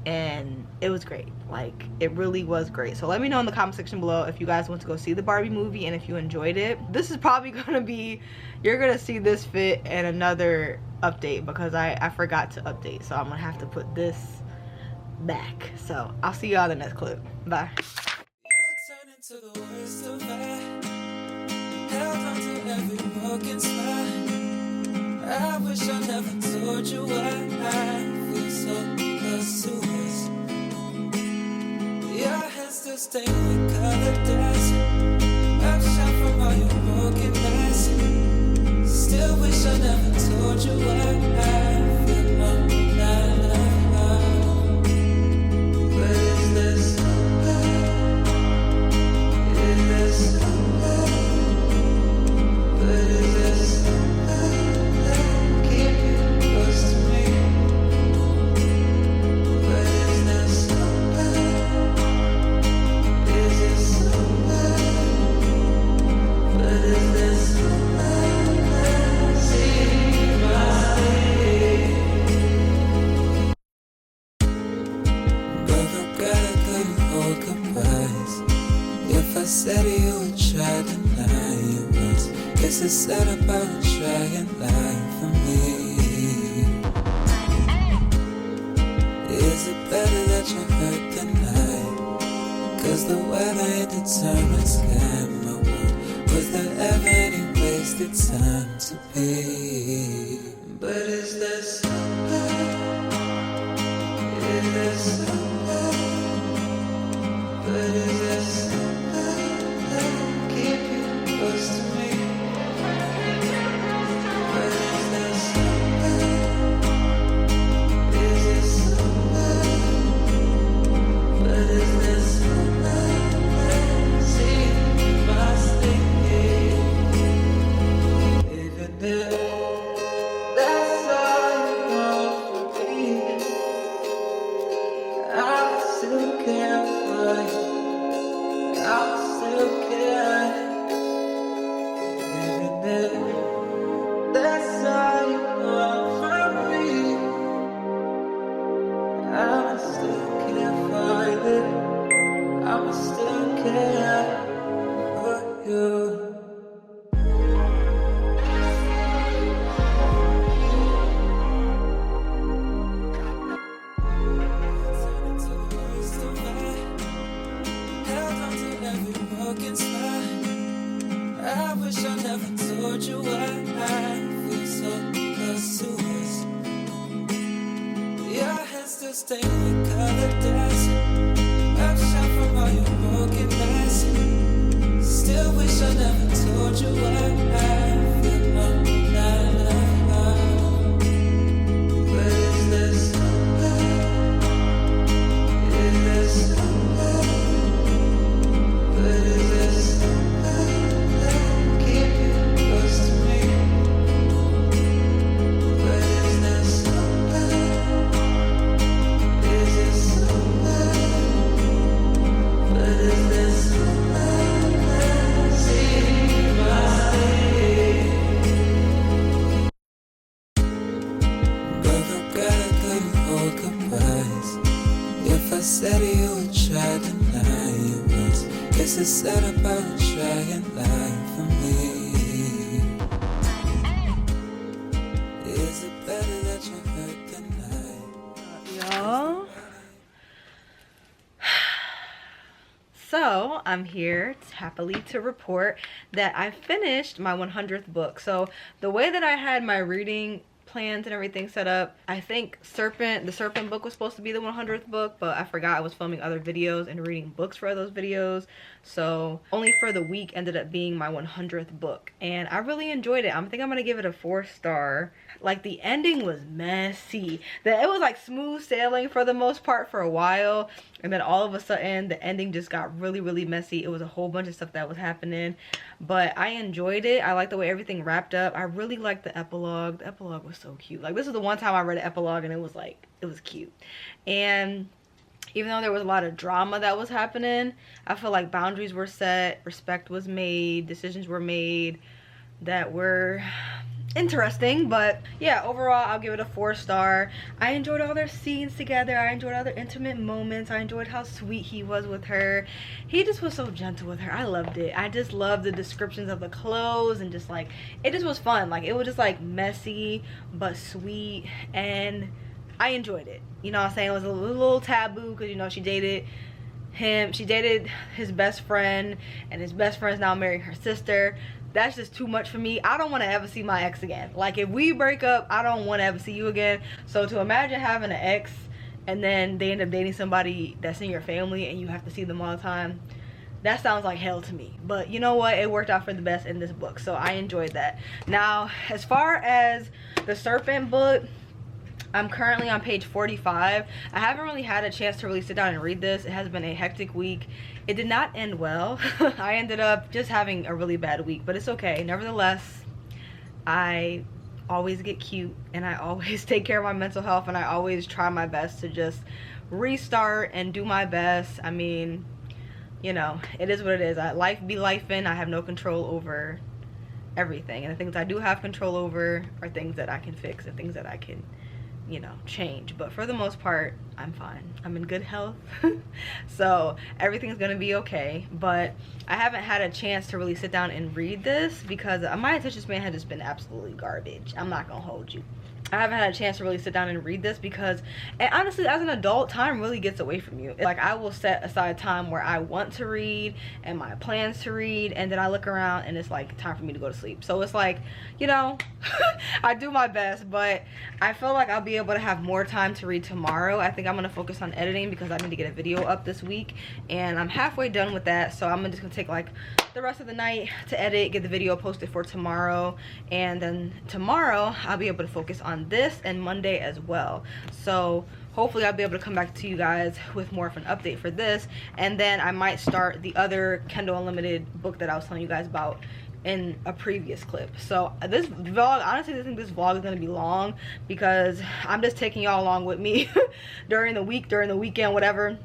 And it was great. Like, it really was great. So let me know in the comment section below if you guys want to go see the Barbie movie and if you enjoyed it. This is probably gonna be, you're gonna see this fit in another update, because I forgot to update, so I'm gonna have to put this back. So I'll see y'all in the next clip. Bye. I wish I never told you why I feel so close to us. Your hands still stain with colored dust. I'm shot from all your brokenness. Still wish I never told you why I feel time and scam my world. Was there ever any wasted time to be? But is there somewhere? Is there somewhere? But is there somewhere that will keep you close to me? But is there somewhere? Is there somewhere? But is there somewhere that see my state? Even if that's all you want from me, I still can't find. I still can't. Even if that's all you want from me, I still can't find it. I still care for you. Turning to the worst of me, held on to every broken spot. I wish I never told you why I feel so close to us. Your hands still stained with colored dust. I'm shot from all your broken eyes. Still wish I never told you why I feel not love. But is there somewhere? Is there somewhere? But is there somewhere that will keep you close to me? But is there somewhere? Is there somewhere? But is there somewhere that see my state? But regret I couldn't hold goodbyes. If I said you would try to deny it was. Guess it's sad about trying life for me. Is it better that you hurt than I? Y'all. So I'm here happily to report that I finished my 100th book. So the way that I had my reading plans and everything set up, I think the Serpent Book was supposed to be the 100th book, but I forgot I was filming other videos and reading books for those videos. So only for the week ended up being my 100th book, and I really enjoyed it. I think I'm gonna give it a 4-star. Like, the ending was messy. It was like smooth sailing for the most part for a while, and then all of a sudden the ending just got really messy. It was a whole bunch of stuff that was happening, but I enjoyed it. I liked the way everything wrapped up. I really liked the epilogue. The epilogue was so cute. Like, this is the one time I read an epilogue and it was like, it was cute. And even though there was a lot of drama that was happening, I feel like boundaries were set, respect was made, decisions were made that were interesting. But yeah, overall I'll give it a 4-star. I enjoyed all their scenes together. I enjoyed all their intimate moments. I enjoyed how sweet he was with her. He just was so gentle with her. I loved it. I just loved the descriptions of the clothes, and just like, it just was fun. Like, it was just like messy but sweet, and I enjoyed it. You know what I'm saying? It was a little taboo because, you know, she dated his best friend, and his best friend's now marrying her sister. That's just too much for me. I don't want to ever see my ex again. Like, if we break up, I don't want to ever see you again. So to imagine having an ex and then they end up dating somebody that's in your family and you have to see them all the time, that sounds like hell to me. But you know what? It worked out for the best in this book, so I enjoyed that. Now, as far as the Serpent Book, I'm currently on page 45. I haven't really had a chance to really sit down and read this. It has been a hectic week. It did not end well. I ended up just having a really bad week, but it's okay. Nevertheless, I always get cute, and I always take care of my mental health, and I always try my best to just restart and do my best. I mean, you know, it is what it is. Life be lifing. I have no control over everything, and the things I do have control over are things that I can fix and things that I can you know, change. But for the most part, I'm fine. I'm in good health. So everything's gonna be okay. But I haven't had a chance to really sit down and read this because my attention span has just been absolutely garbage. I'm not gonna hold you. I haven't had a chance to really sit down and read this because, and honestly, as an adult, time really gets away from you. Like, I will set aside time where I want to read and my plans to read, and then I look around and it's like time for me to go to sleep. So it's like, you know, I do my best, but I feel like I'll be able to have more time to read tomorrow. I think I'm gonna focus on editing because I need to get a video up this week, and I'm halfway done with that. So I'm just gonna take like the rest of the night to edit, get the video posted for tomorrow, and then tomorrow I'll be able to focus on this and Monday as well. So hopefully I'll be able to come back to you guys with more of an update for this, and then I might start the other Kindle Unlimited book that I was telling you guys about in a previous clip. So this vlog, honestly, I think this vlog is going to be long because I'm just taking y'all along with me during the week, during the weekend, whatever.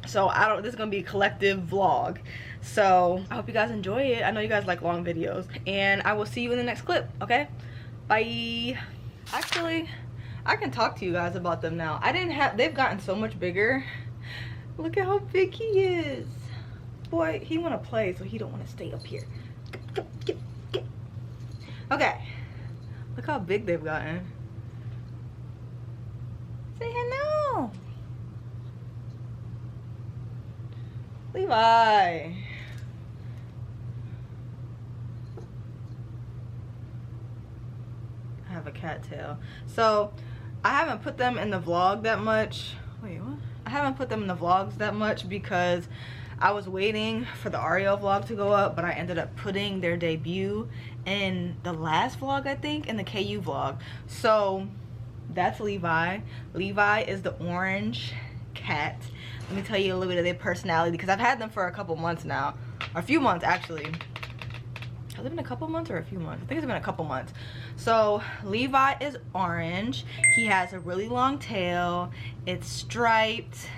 So this is going to be a collective vlog. So I hope you guys enjoy it. I know you guys like long videos, and I will see you in the next clip. Okay, bye. Actually, I can talk to you guys about them now. They've gotten so much bigger. Look at how big he is. Boy, he want to play, so he don't want to stay up here. Get. Okay, look how big they've gotten. Say hello. Levi. I have a cat tail. So I haven't put them in the vlog that much. Wait, what? I haven't put them in the vlogs that much because I was waiting for the Ariel vlog to go up, but I ended up putting their debut in the last vlog, I think, in the KU vlog. So that's Levi. Levi is the orange cat. Let me tell you a little bit of their personality because I've had them for a couple months now. A few months, actually. Has it been a couple months or a few months? I think it's been a couple months. So Levi is orange. He has a really long tail. It's striped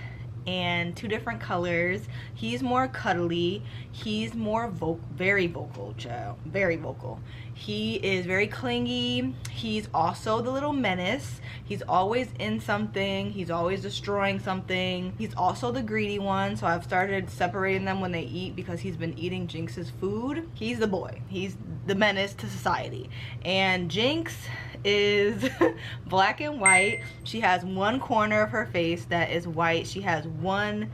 and 2 different colors. He's more cuddly. He's more very vocal, child. Very vocal. He is very clingy. He's also the little menace. He's always in something. He's always destroying something. He's also the greedy one, so I've started separating them when they eat because he's been eating Jinx's food. He's the boy. He's the menace to society. And Jinx is black and white. She has one corner of her face that is white. She has one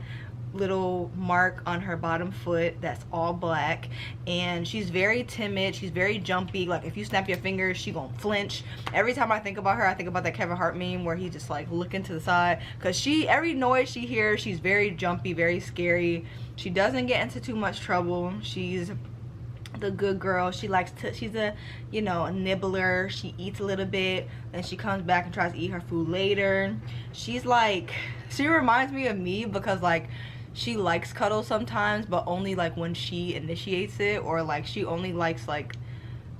little mark on her bottom foot that's all black, and she's very timid. She's very jumpy. Like, if you snap your fingers, she gonna flinch. Every time I think about her, I think about that Kevin Hart meme where he's just like looking to the side, because every noise she hears, she's very jumpy, very scary. She doesn't get into too much trouble. She's the good girl. She's a, you know, a nibbler. She eats a little bit, then she comes back and tries to eat her food later. She reminds me of me because, like, she likes cuddles sometimes, but only like when she initiates it, or like she only likes like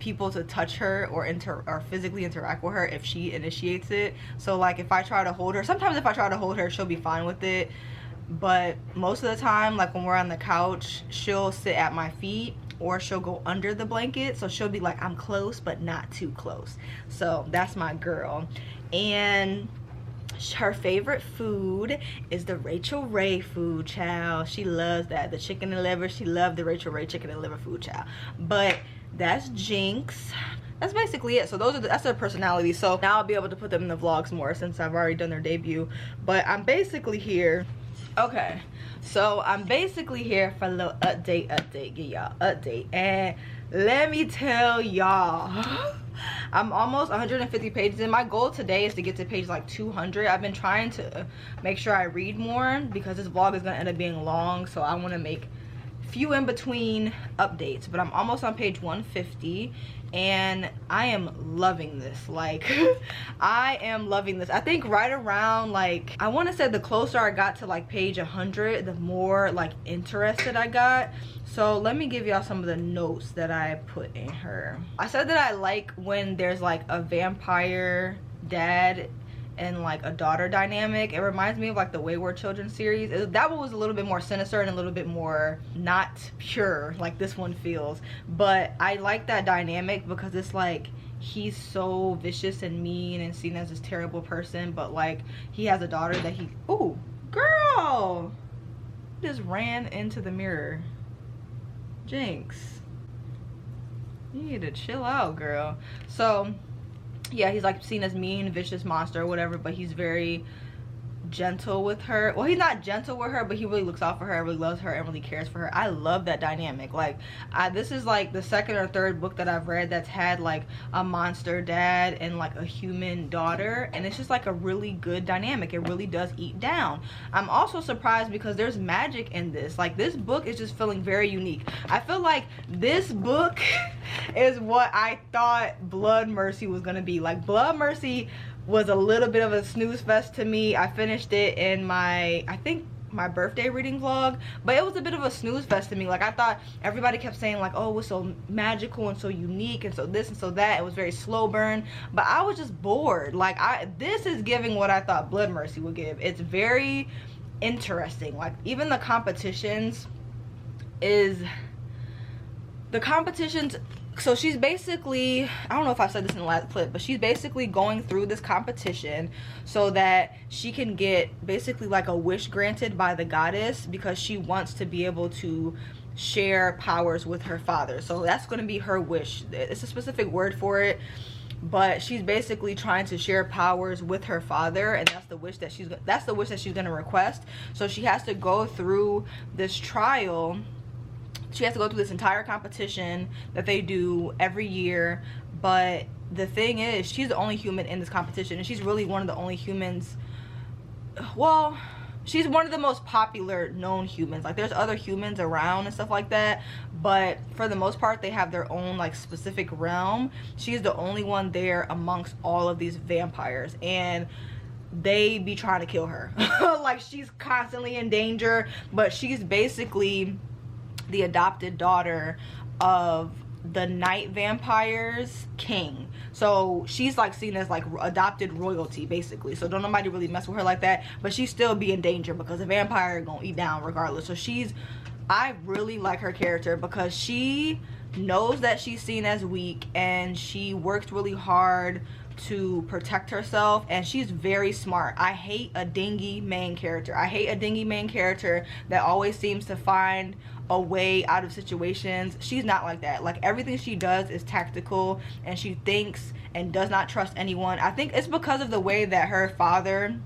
people to touch her or physically interact with her if she initiates it. So like if I try to hold her, sometimes if I try to hold her, she'll be fine with it, but most of the time, like when we're on the couch, she'll sit at my feet or she'll go under the blanket, so she'll be like, I'm close but not too close. So that's my girl. And her favorite food is the Rachel Ray food, child. She loves that. The chicken and liver. She loved the Rachel Ray chicken and liver food, child. But that's Jinx. That's basically it. So that's their personality. So now I'll be able to put them in the vlogs more since I've already done their debut. But I'm basically here. Okay, so I'm basically here for a little update, get y'all update. And let me tell y'all, I'm almost 150 pages in. My goal today is to get to page like 200. I've been trying to make sure I read more because this vlog is gonna end up being long, so I want to make few in between updates. But I'm almost on page 150 and I am loving this. Like, I am loving this. I think right around, like, I want to say the closer I got to like page 100, the more like interested I got. So let me give y'all some of the notes that I put in her. I said that I like when there's like a vampire dad and like a daughter dynamic. It reminds me of like the Wayward Children series. That one was a little bit more sinister and a little bit more not pure like this one feels, but I like that dynamic because it's like he's so vicious and mean and seen as this terrible person, but like he has a daughter that he, oh girl, just ran into the mirror. Jinx, you need to chill out, girl. So yeah, he's like seen as mean, vicious monster or whatever, but he's very gentle with her. Well, he's not gentle with her, but he really looks out for her, really loves her, and really cares for her. I love that dynamic. Like, this is like the second or third book that I've read that's had like a monster dad and like a human daughter, and it's just like a really good dynamic. It really does eat down. I'm also surprised because there's magic in this. Like, this book is just feeling very unique. I feel like this book is what I thought Blood Mercy was gonna be. Like, Blood Mercy was a little bit of a snooze fest to me. I finished it in my, I think, my birthday reading vlog, but it was a bit of a snooze fest to me. Like, I thought everybody kept saying like, oh, it was so magical and so unique and so this and so that. It was very slow burn, but I was just bored. Like, this is giving what I thought Blood Mercy would give. It's very interesting. Like, even the competitions, so she's basically, I don't know if I said this in the last clip, but she's basically going through this competition so that she can get basically like a wish granted by the goddess, because she wants to be able to share powers with her father. So that's going to be her wish. It's a specific word for it, but she's basically trying to share powers with her father, and that's the wish that she's going to request. So she has to go through this trial. She has to go through this entire competition that they do every year, but the thing is, she's the only human in this competition, and she's really one of the only humans. Well, she's one of the most popular known humans. Like, there's other humans around and stuff like that, but for the most part they have their own like specific realm. She's the only one there amongst all of these vampires, and they be trying to kill her. Like, she's constantly in danger, but she's basically the adopted daughter of the night vampires king. So she's like seen as like adopted royalty basically, so don't nobody really mess with her like that, but she still be in danger because the vampire gonna eat down regardless. So I really like her character because she knows that she's seen as weak, and she works really hard to protect herself, and she's very smart. I hate a dingy main character. I hate a dingy main character that always seems to find a way out of situations. She's not like that. Like, everything she does is tactical, and she thinks and does not trust anyone. I think it's because of the way that her father,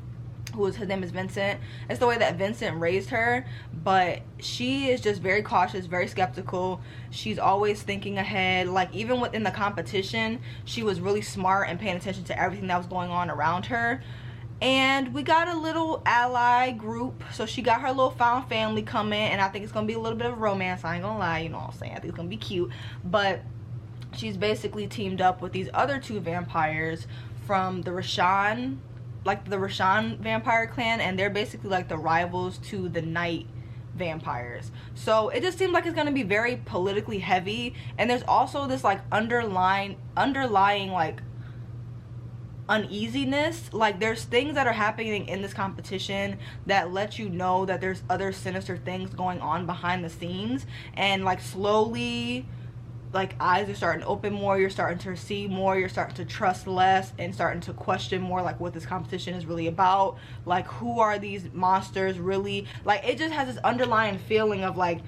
his name is Vincent, it's the way that Vincent raised her, but she is just very cautious, very skeptical. She's always thinking ahead. Like, even within the competition, she was really smart and paying attention to everything that was going on around her. And we got a little ally group, so she got her little found family coming, and I think it's gonna be a little bit of romance. I ain't gonna lie, you know what I'm saying? I think it's gonna be cute. But she's basically teamed up with these other two vampires from the Rashan, like the Rashan vampire clan, and they're basically like the rivals to the night vampires. So it just seems like it's going to be very politically heavy, and there's also this like underlying like uneasiness. Like, there's things that are happening in this competition that let you know that there's other sinister things going on behind the scenes, and like slowly, like, eyes are starting to open more, you're starting to see more, you're starting to trust less, and starting to question more like what this competition is really about. Like, who are these monsters really? Like, it just has this underlying feeling of like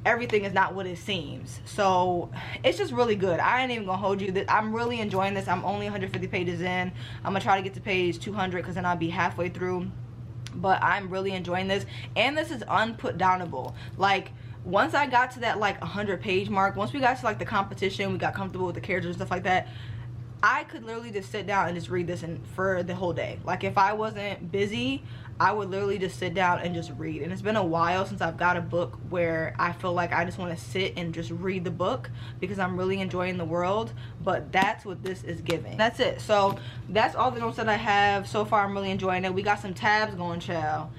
everything is not what it seems. So it's just really good. I ain't even gonna hold you that I'm really enjoying this. I'm only 150 pages in. I'm gonna try to get to page 200 because then I'll be halfway through, but I'm really enjoying this, and this is unputdownable. Like, once I got to that like 100-page mark, once we got to like the competition, we got comfortable with the characters and stuff like that, I could literally just sit down and just read this for the whole day. Like, if I wasn't busy, I would literally just sit down and just read. And it's been a while since I've got a book where I feel like I just want to sit and just read the book because I'm really enjoying the world. But that's what this is giving. That's it. So that's all the notes that I have so far. I'm really enjoying it. We got some tabs going, child.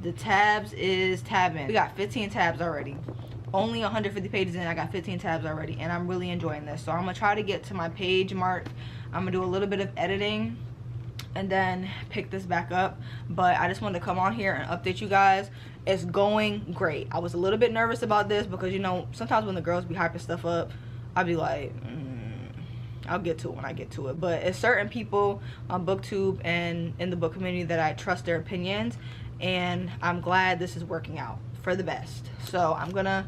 The tabs is tabbing. We got 15 tabs already. Only 150 pages in, I got 15 tabs already, and I'm really enjoying this. So I'm gonna try to get to my page mark. I'm gonna do a little bit of editing and then pick this back up, but I just wanted to come on here and update you guys. It's going great. I was a little bit nervous about this because, you know, sometimes when the girls be hyping stuff up, I'd be like, I'll get to it when I get to it. But it's certain people on BookTube and in the book community that I trust their opinions, and I'm glad this is working out for the best. So I'm gonna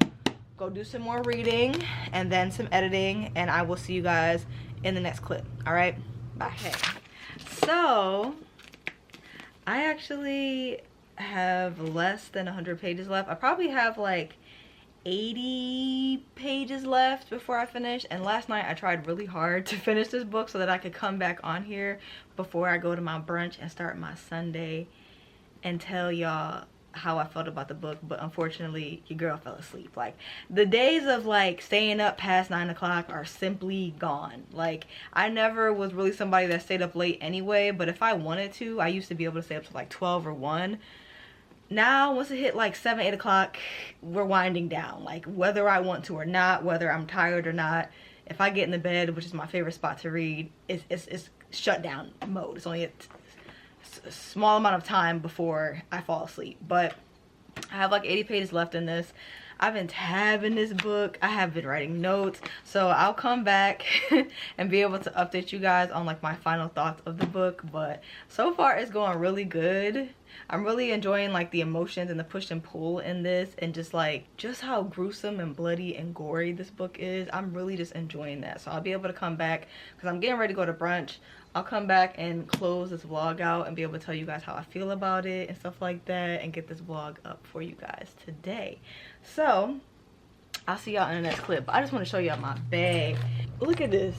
go do some more reading and then some editing, and I will see you guys in the next clip. All right, bye. Okay. So I actually have less than 100 pages left. I probably have like 80 pages left before I finish, and last night I tried really hard to finish this book so that I could come back on here before I go to my brunch and start my Sunday and tell y'all how I felt about the book. But unfortunately, your girl fell asleep. Like, the days of like staying up past 9 o'clock are simply gone. Like, I never was really somebody that stayed up late anyway, but if I wanted to, I used to be able to stay up to like 12 or 1. Now once it hit like 7, 8 o'clock, we're winding down. Like, whether I want to or not, whether I'm tired or not, if I get in the bed, which is my favorite spot to read, it's shut down mode. It's only a small amount of time before I fall asleep. But I have like 80 pages left in this. I've been tabbing this book. I have been writing notes. So I'll come back and be able to update you guys on like my final thoughts of the book. But so far it's going really good. I'm really enjoying like the emotions and the push and pull in this, and just how gruesome and bloody and gory this book is. I'm really just enjoying that. So I'll be able to come back because I'm getting ready to go to brunch. I'll come back and close this vlog out and be able to tell you guys how I feel about it and stuff like that, and get this vlog up for you guys today. So I'll see y'all in the next clip. But I just want to show y'all my bag. Look at this.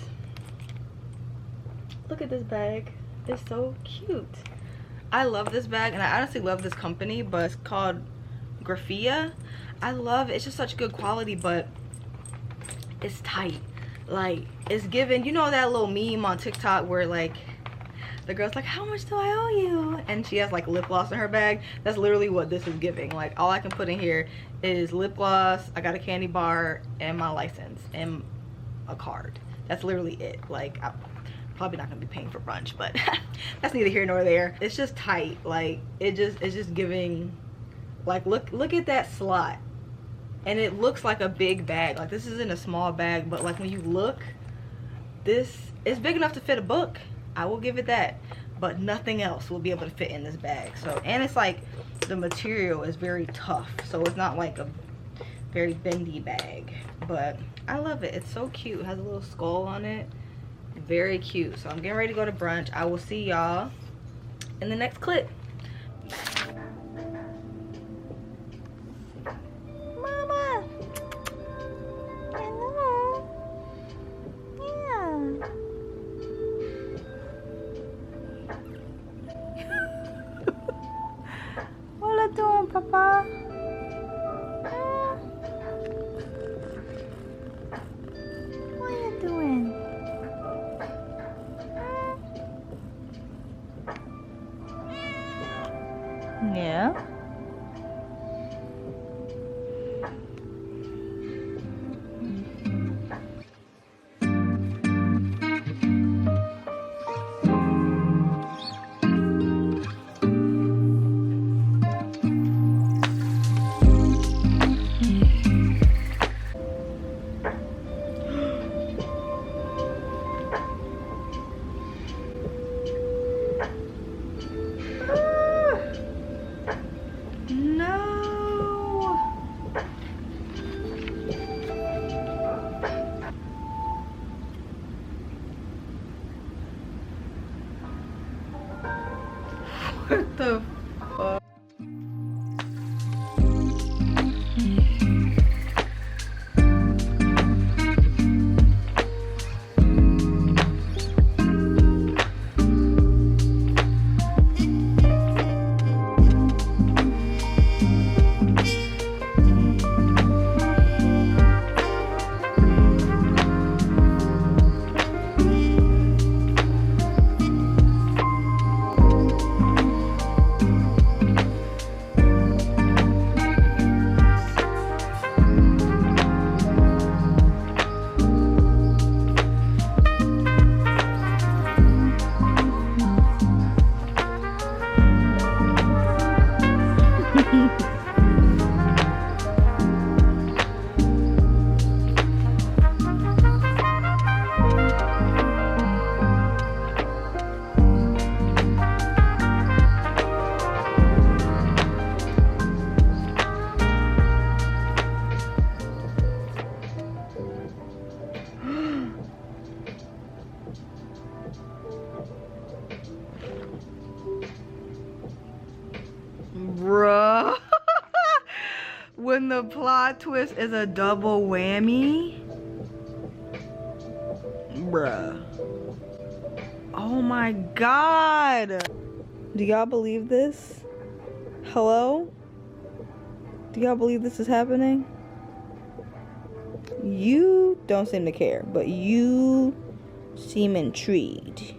Look at this bag. It's so cute. I love this bag, and I honestly love this company, but it's called Graphia. I love it. It's just such good quality, but it's tight. Like, it's given, you know that little meme on TikTok where like the girl's like, how much do I owe you? And she has like lip gloss in her bag. That's literally what this is giving. Like, all I can put in here is lip gloss, I got a candy bar, and my license and a card. That's literally it. Like, I'm probably not gonna be paying for brunch, but that's neither here nor there. It's just tight. Like, it's just giving, like, look at that slot. And it looks like a big bag. Like, this isn't a small bag, but like when you look, this is big enough to fit a book. I will give it that. But nothing else will be able to fit in this bag. So, and it's like the material is very tough, so it's not like a very bendy bag. But I love it. It's so cute. It has a little skull on it. Very cute. So I'm getting ready to go to brunch. I will see y'all in the next clip. Mama. Hello. Yeah. What are you doing, Papa? What are you doing? Yeah. What the fuck? The plot twist is a double whammy. Bruh. Oh my god. Do y'all believe this? Hello? Do y'all believe this is happening? You don't seem to care, but you seem intrigued.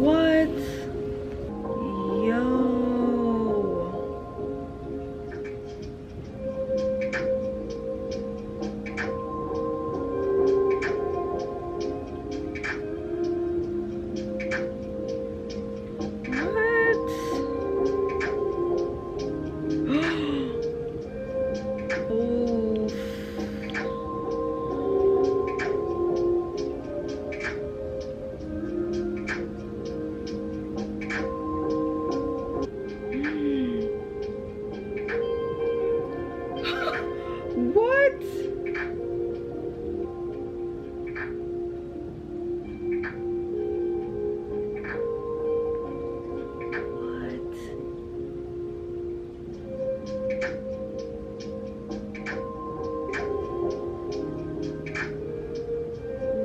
What? Yo. What?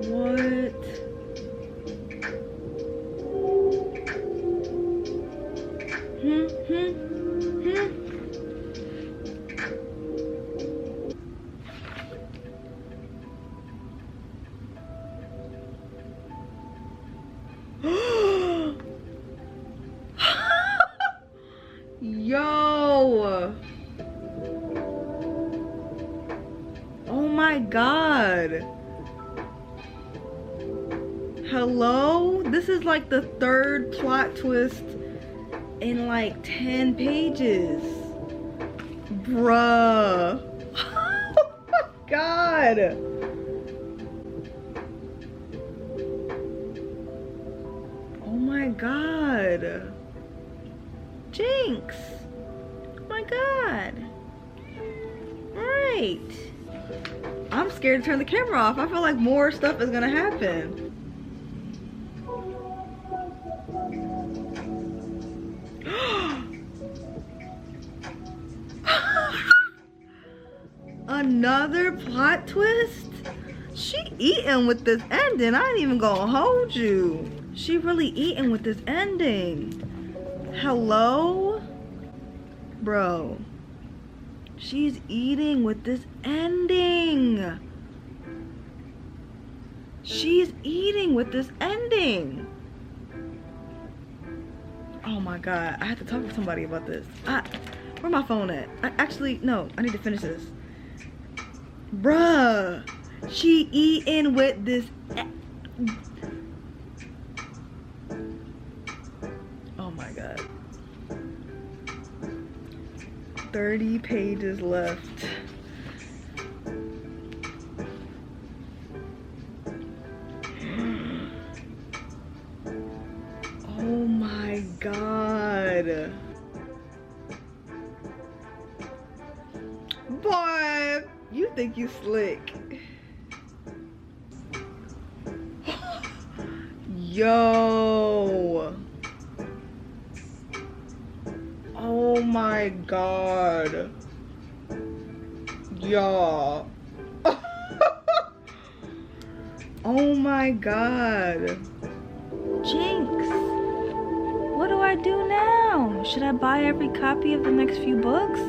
What? Yo. Oh my god. Hello? This is like the third plot twist in like 10 pages. Bruh. Oh my god. Oh my god. Jinx. Oh my god. Right. I'm scared to turn the camera off. I feel like more stuff is gonna happen. Another plot twist? She eating with this ending. I ain't even gonna hold you. She really eating with this ending. Hello? Bro. She's eating with this ending. She's eating with this ending. Oh my god. I have to talk to somebody about this. Where my phone at? Actually, no. I need to finish this. Bruh. She eating with this. Oh my god. 30 pages left. Oh my god. Boy, you think you slick. Yo. Oh my god. Y'all. Oh my god. Jinx. What do I do now? Should I buy every copy of the next few books?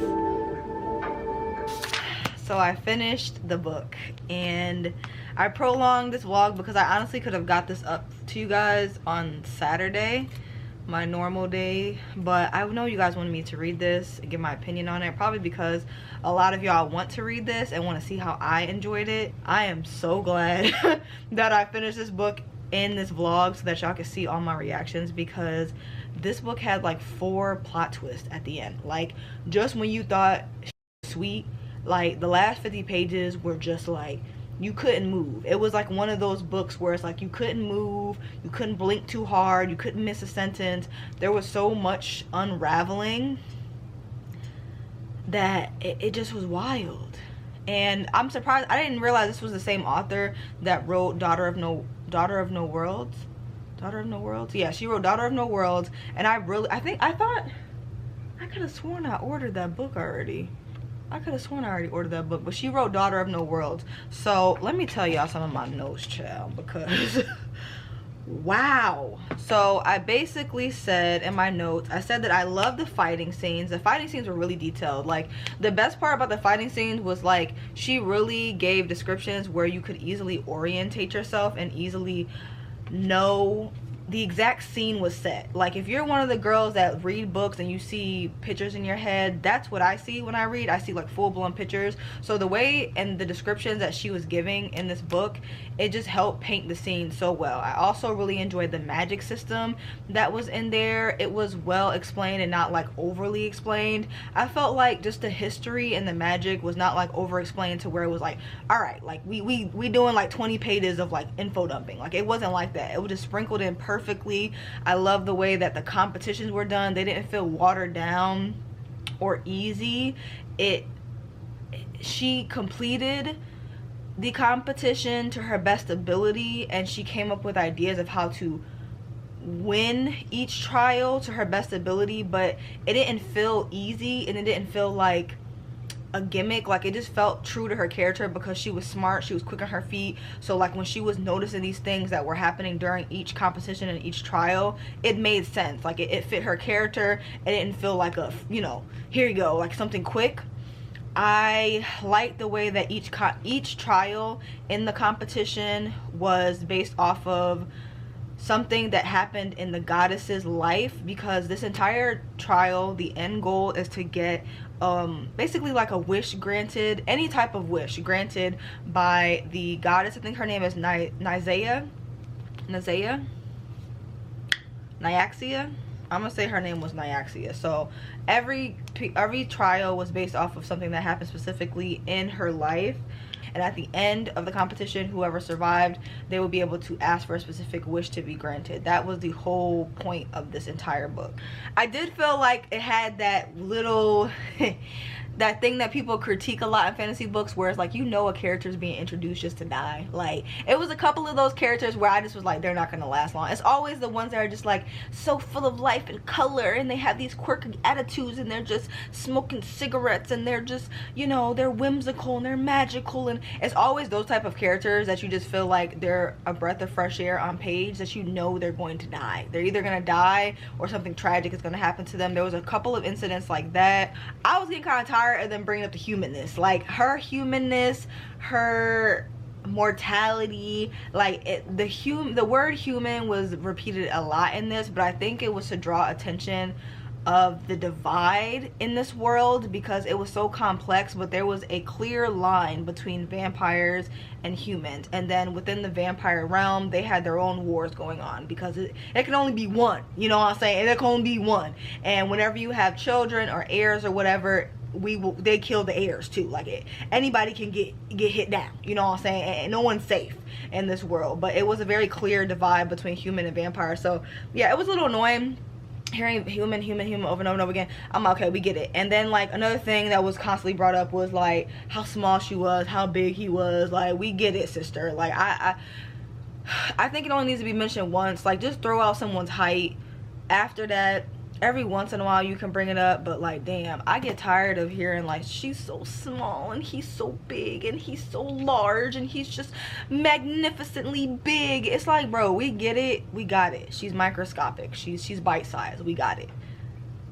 So I finished the book and I prolonged this vlog because I honestly could have got this up to you guys on Saturday, my normal day, but I know you guys wanted me to read this and give my opinion on it, probably because a lot of y'all want to read this and want to see how I enjoyed it. I am so glad that I finished this book in this vlog so that y'all can see all my reactions, because this book had like 4 plot twists at the end. Like, just when you thought sweet, like the last 50 pages were just like you couldn't move. It was like one of those books where it's like you couldn't move, you couldn't blink too hard, you couldn't miss a sentence. There was so much unraveling that it just was wild. And I'm surprised, I didn't realize this was the same author that wrote Daughter of No Worlds. Yeah, she wrote Daughter of No Worlds. And I thought I could have sworn I ordered that book already. I could have sworn I already ordered that book, but she wrote Daughter of No Worlds. So let me tell y'all some of my notes, child, because wow. So I basically said in my notes, I said that I love the fighting scenes. The fighting scenes were really detailed. Like, the best part about the fighting scenes was like she really gave descriptions where you could easily orientate yourself and easily know the exact scene was set. Like, if you're one of the girls that read books and you see pictures in your head, that's what I see when I read. I see like full-blown pictures. So the way and the descriptions that she was giving in this book, it just helped paint the scene so well. I also really enjoyed the magic system that was in there. It was well explained and not like overly explained. I felt like just the history and the magic was not like over explained to where it was like, all right, like we doing like 20 pages of like info dumping. Like, it wasn't like that. It was just sprinkled in perfectly. I love the way that the competitions were done. They didn't feel watered down or easy. She completed the competition to her best ability, and she came up with ideas of how to win each trial to her best ability, but it didn't feel easy and it didn't feel like a gimmick. Like, it just felt true to her character because she was smart, she was quick on her feet. So like when she was noticing these things that were happening during each competition and each trial, it made sense. Like, it fit her character. It didn't feel like a, you know, here you go, like something quick. I liked the way that each trial in the competition was based off of something that happened in the goddess's life, because this entire trial, the end goal is to get basically like a wish granted, any type of wish granted by the goddess. I think her name is Nyaxia. I'm gonna say her name was Nyaxia. So every trial was based off of something that happened specifically in her life, and at the end of the competition, whoever survived, they would be able to ask for a specific wish to be granted. That was the whole point of this entire book. I did feel like it had that little that thing that people critique a lot in fantasy books, where it's like, you know, a character is being introduced just to die. Like, it was a couple of those characters where I just was like, they're not gonna last long. It's always the ones that are just like so full of life and color, and they have these quirky attitudes, and they're just smoking cigarettes, and they're just, you know, they're whimsical and they're magical, and it's always those type of characters that you just feel like they're a breath of fresh air on page, that you know they're going to die. They're either gonna die or something tragic is gonna happen to them. There was a couple of incidents like that. I was getting kind of tired of them bringing up the humanness, like her humanness, her mortality. Like, the word human was repeated a lot in this, but I think it was to draw attention of the divide in this world, because it was so complex. But there was a clear line between vampires and humans, and then within the vampire realm, they had their own wars going on, because it can only be one, you know what I'm saying? It can only be one. And whenever you have children or heirs or whatever, they kill the heirs too. Like, anybody can get hit down, you know what I'm saying? And no one's safe in this world. But it was a very clear divide between human and vampire. So yeah, it was a little annoying hearing human over and over again. I'm like, okay, we get it. And then like another thing that was constantly brought up was like how small she was, how big he was. Like, we get it, sister. Like, I think it only needs to be mentioned once. Like, just throw out someone's height. After that, every once in a while you can bring it up, but like, damn, I get tired of hearing like, she's so small and he's so big and he's so large and he's just magnificently big. It's like, bro, we get it, we got it. She's microscopic, she's bite-sized, we got it,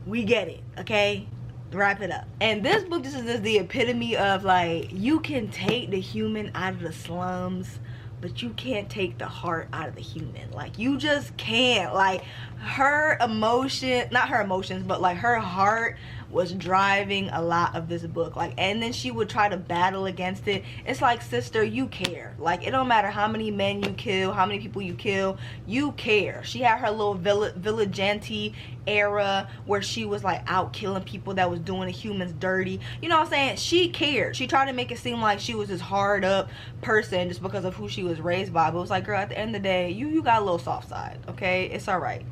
we get it, okay? Wrap it up. And this book just is the epitome of like, you can take the human out of the slums, but you can't take the heart out of the human. Like, you just can't. Like, her emotion, not her emotions, but like her heart was driving a lot of this book. Like, and then she would try to battle against it. It's like, sister, you care. Like, it don't matter how many men you kill, how many people you kill, you care. She had her little vigilante era where she was like out killing people that was doing the humans dirty. You know what I'm saying? She cared. She tried to make it seem like she was this hard up person just because of who she was raised by. But it was like, girl, at the end of the day, you got a little soft side, okay? It's all right.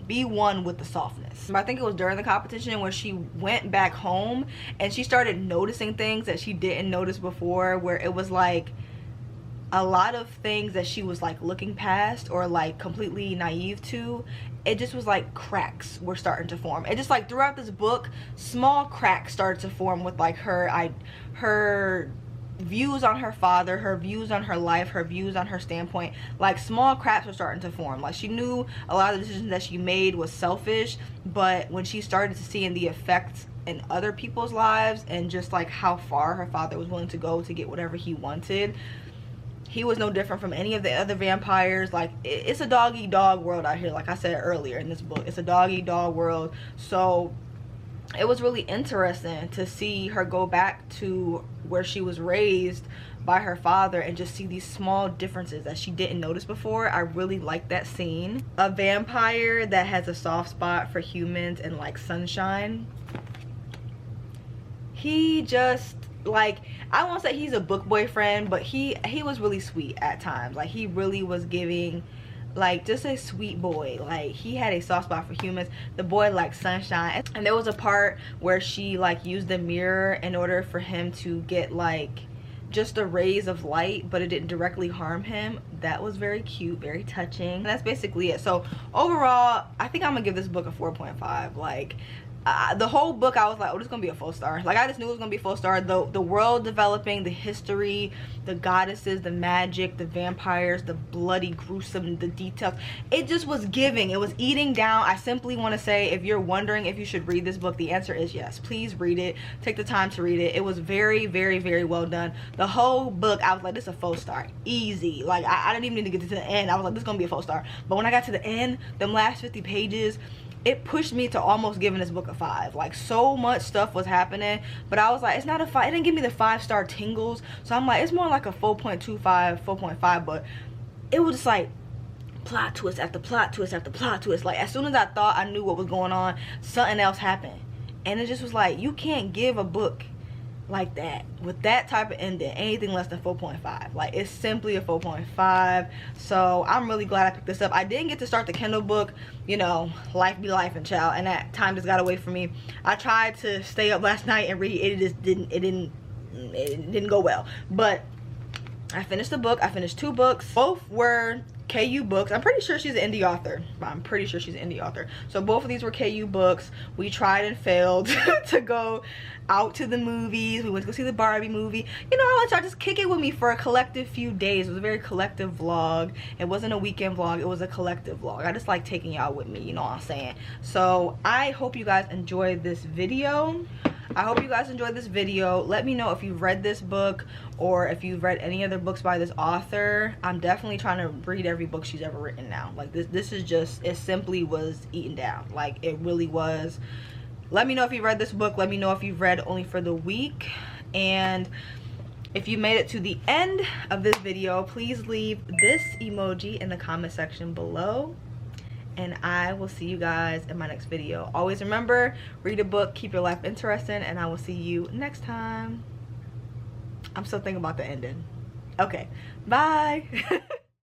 Be one with the softness. I think it was during the competition where she went back home and she started noticing things that she didn't notice before, where it was like a lot of things that she was like looking past or like completely naive to. It just was like cracks were starting to form. It just like throughout this book, small cracks started to form with like her views on her father, her views on her life, her views on her standpoint. Like small cracks were starting to form. Like she knew a lot of the decisions that she made was selfish, but when she started to see the effects in other people's lives and just like how far her father was willing to go to get whatever he wanted, he was no different from any of the other vampires. Like, it's a dog-eat-dog world out here. Like I said earlier in this book, it's a dog-eat-dog world. So it was really interesting to see her go back to where she was raised by her father and just see these small differences that she didn't notice before. I really like that scene. A vampire that has a soft spot for humans and like sunshine. He just, like, I won't say he's a book boyfriend, but he was really sweet at times. Like, he really was giving like just a sweet boy. Like, he had a soft spot for humans. The boy liked sunshine. And there was a part where she like used the mirror in order for him to get like just the rays of light, but it didn't directly harm him. That was very cute, very touching. And that's basically it. So overall, I think I'm gonna give this book a 4.5. Like, the whole book I was like, oh, this is gonna be a 4-star. Like, I just knew it was gonna be 4-star. The world developing, the history, the goddesses, the magic, the vampires, the bloody gruesome, the details, it just was giving. It was eating down. I simply want to say, if you're wondering if you should read this book, the answer is yes. Please read it. Take the time to read it. It was very, very, very well done. The whole book, I was like, this is a 4-star, easy. Like, I didn't even need to get to the end. I was like, this is gonna be a 4-star. But when I got to the end, them last 50 pages, it pushed me to almost giving this book a 5. Like, so much stuff was happening, but I was like, it's not a 5. It didn't give me the 5-star tingles, so I'm like, it's more like a 4.25, 4.5. But it was just like plot twist after plot twist after plot twist. Like, as soon as I thought I knew what was going on, something else happened, and it just was like, you can't give a book like that with that type of ending anything less than 4.5. Like, it's simply a 4.5. So I'm really glad I picked this up. I didn't get to start the Kindle book, you know, life be life and child, and that time just got away from me. I tried to stay up last night and read it. It just didn't go well. But I finished the book. I finished 2 books. Both were KU books. I'm pretty sure she's an indie author. So both of these were KU books. We tried and failed to go out to the movies. We went to go see the Barbie movie. You know, I let y'all just kick it with me for a collective few days. It was a very collective vlog. It wasn't a weekend vlog. It was a collective vlog. I just like taking y'all with me, you know what I'm saying? So I hope you guys enjoyed this video. Let me know if you've read this book or if you've read any other books by this author. I'm definitely trying to read every book she's ever written now. Like, this is just, it simply was eaten down. Like, it really was. Let me know if you read this book. Let me know if you've read Only for the Week. And if you made it to the end of this video, please leave this emoji in the comment section below. And I will see you guys in my next video. Always remember, read a book, keep your life interesting, and I will see you next time. I'm still thinking about the ending. Okay, bye.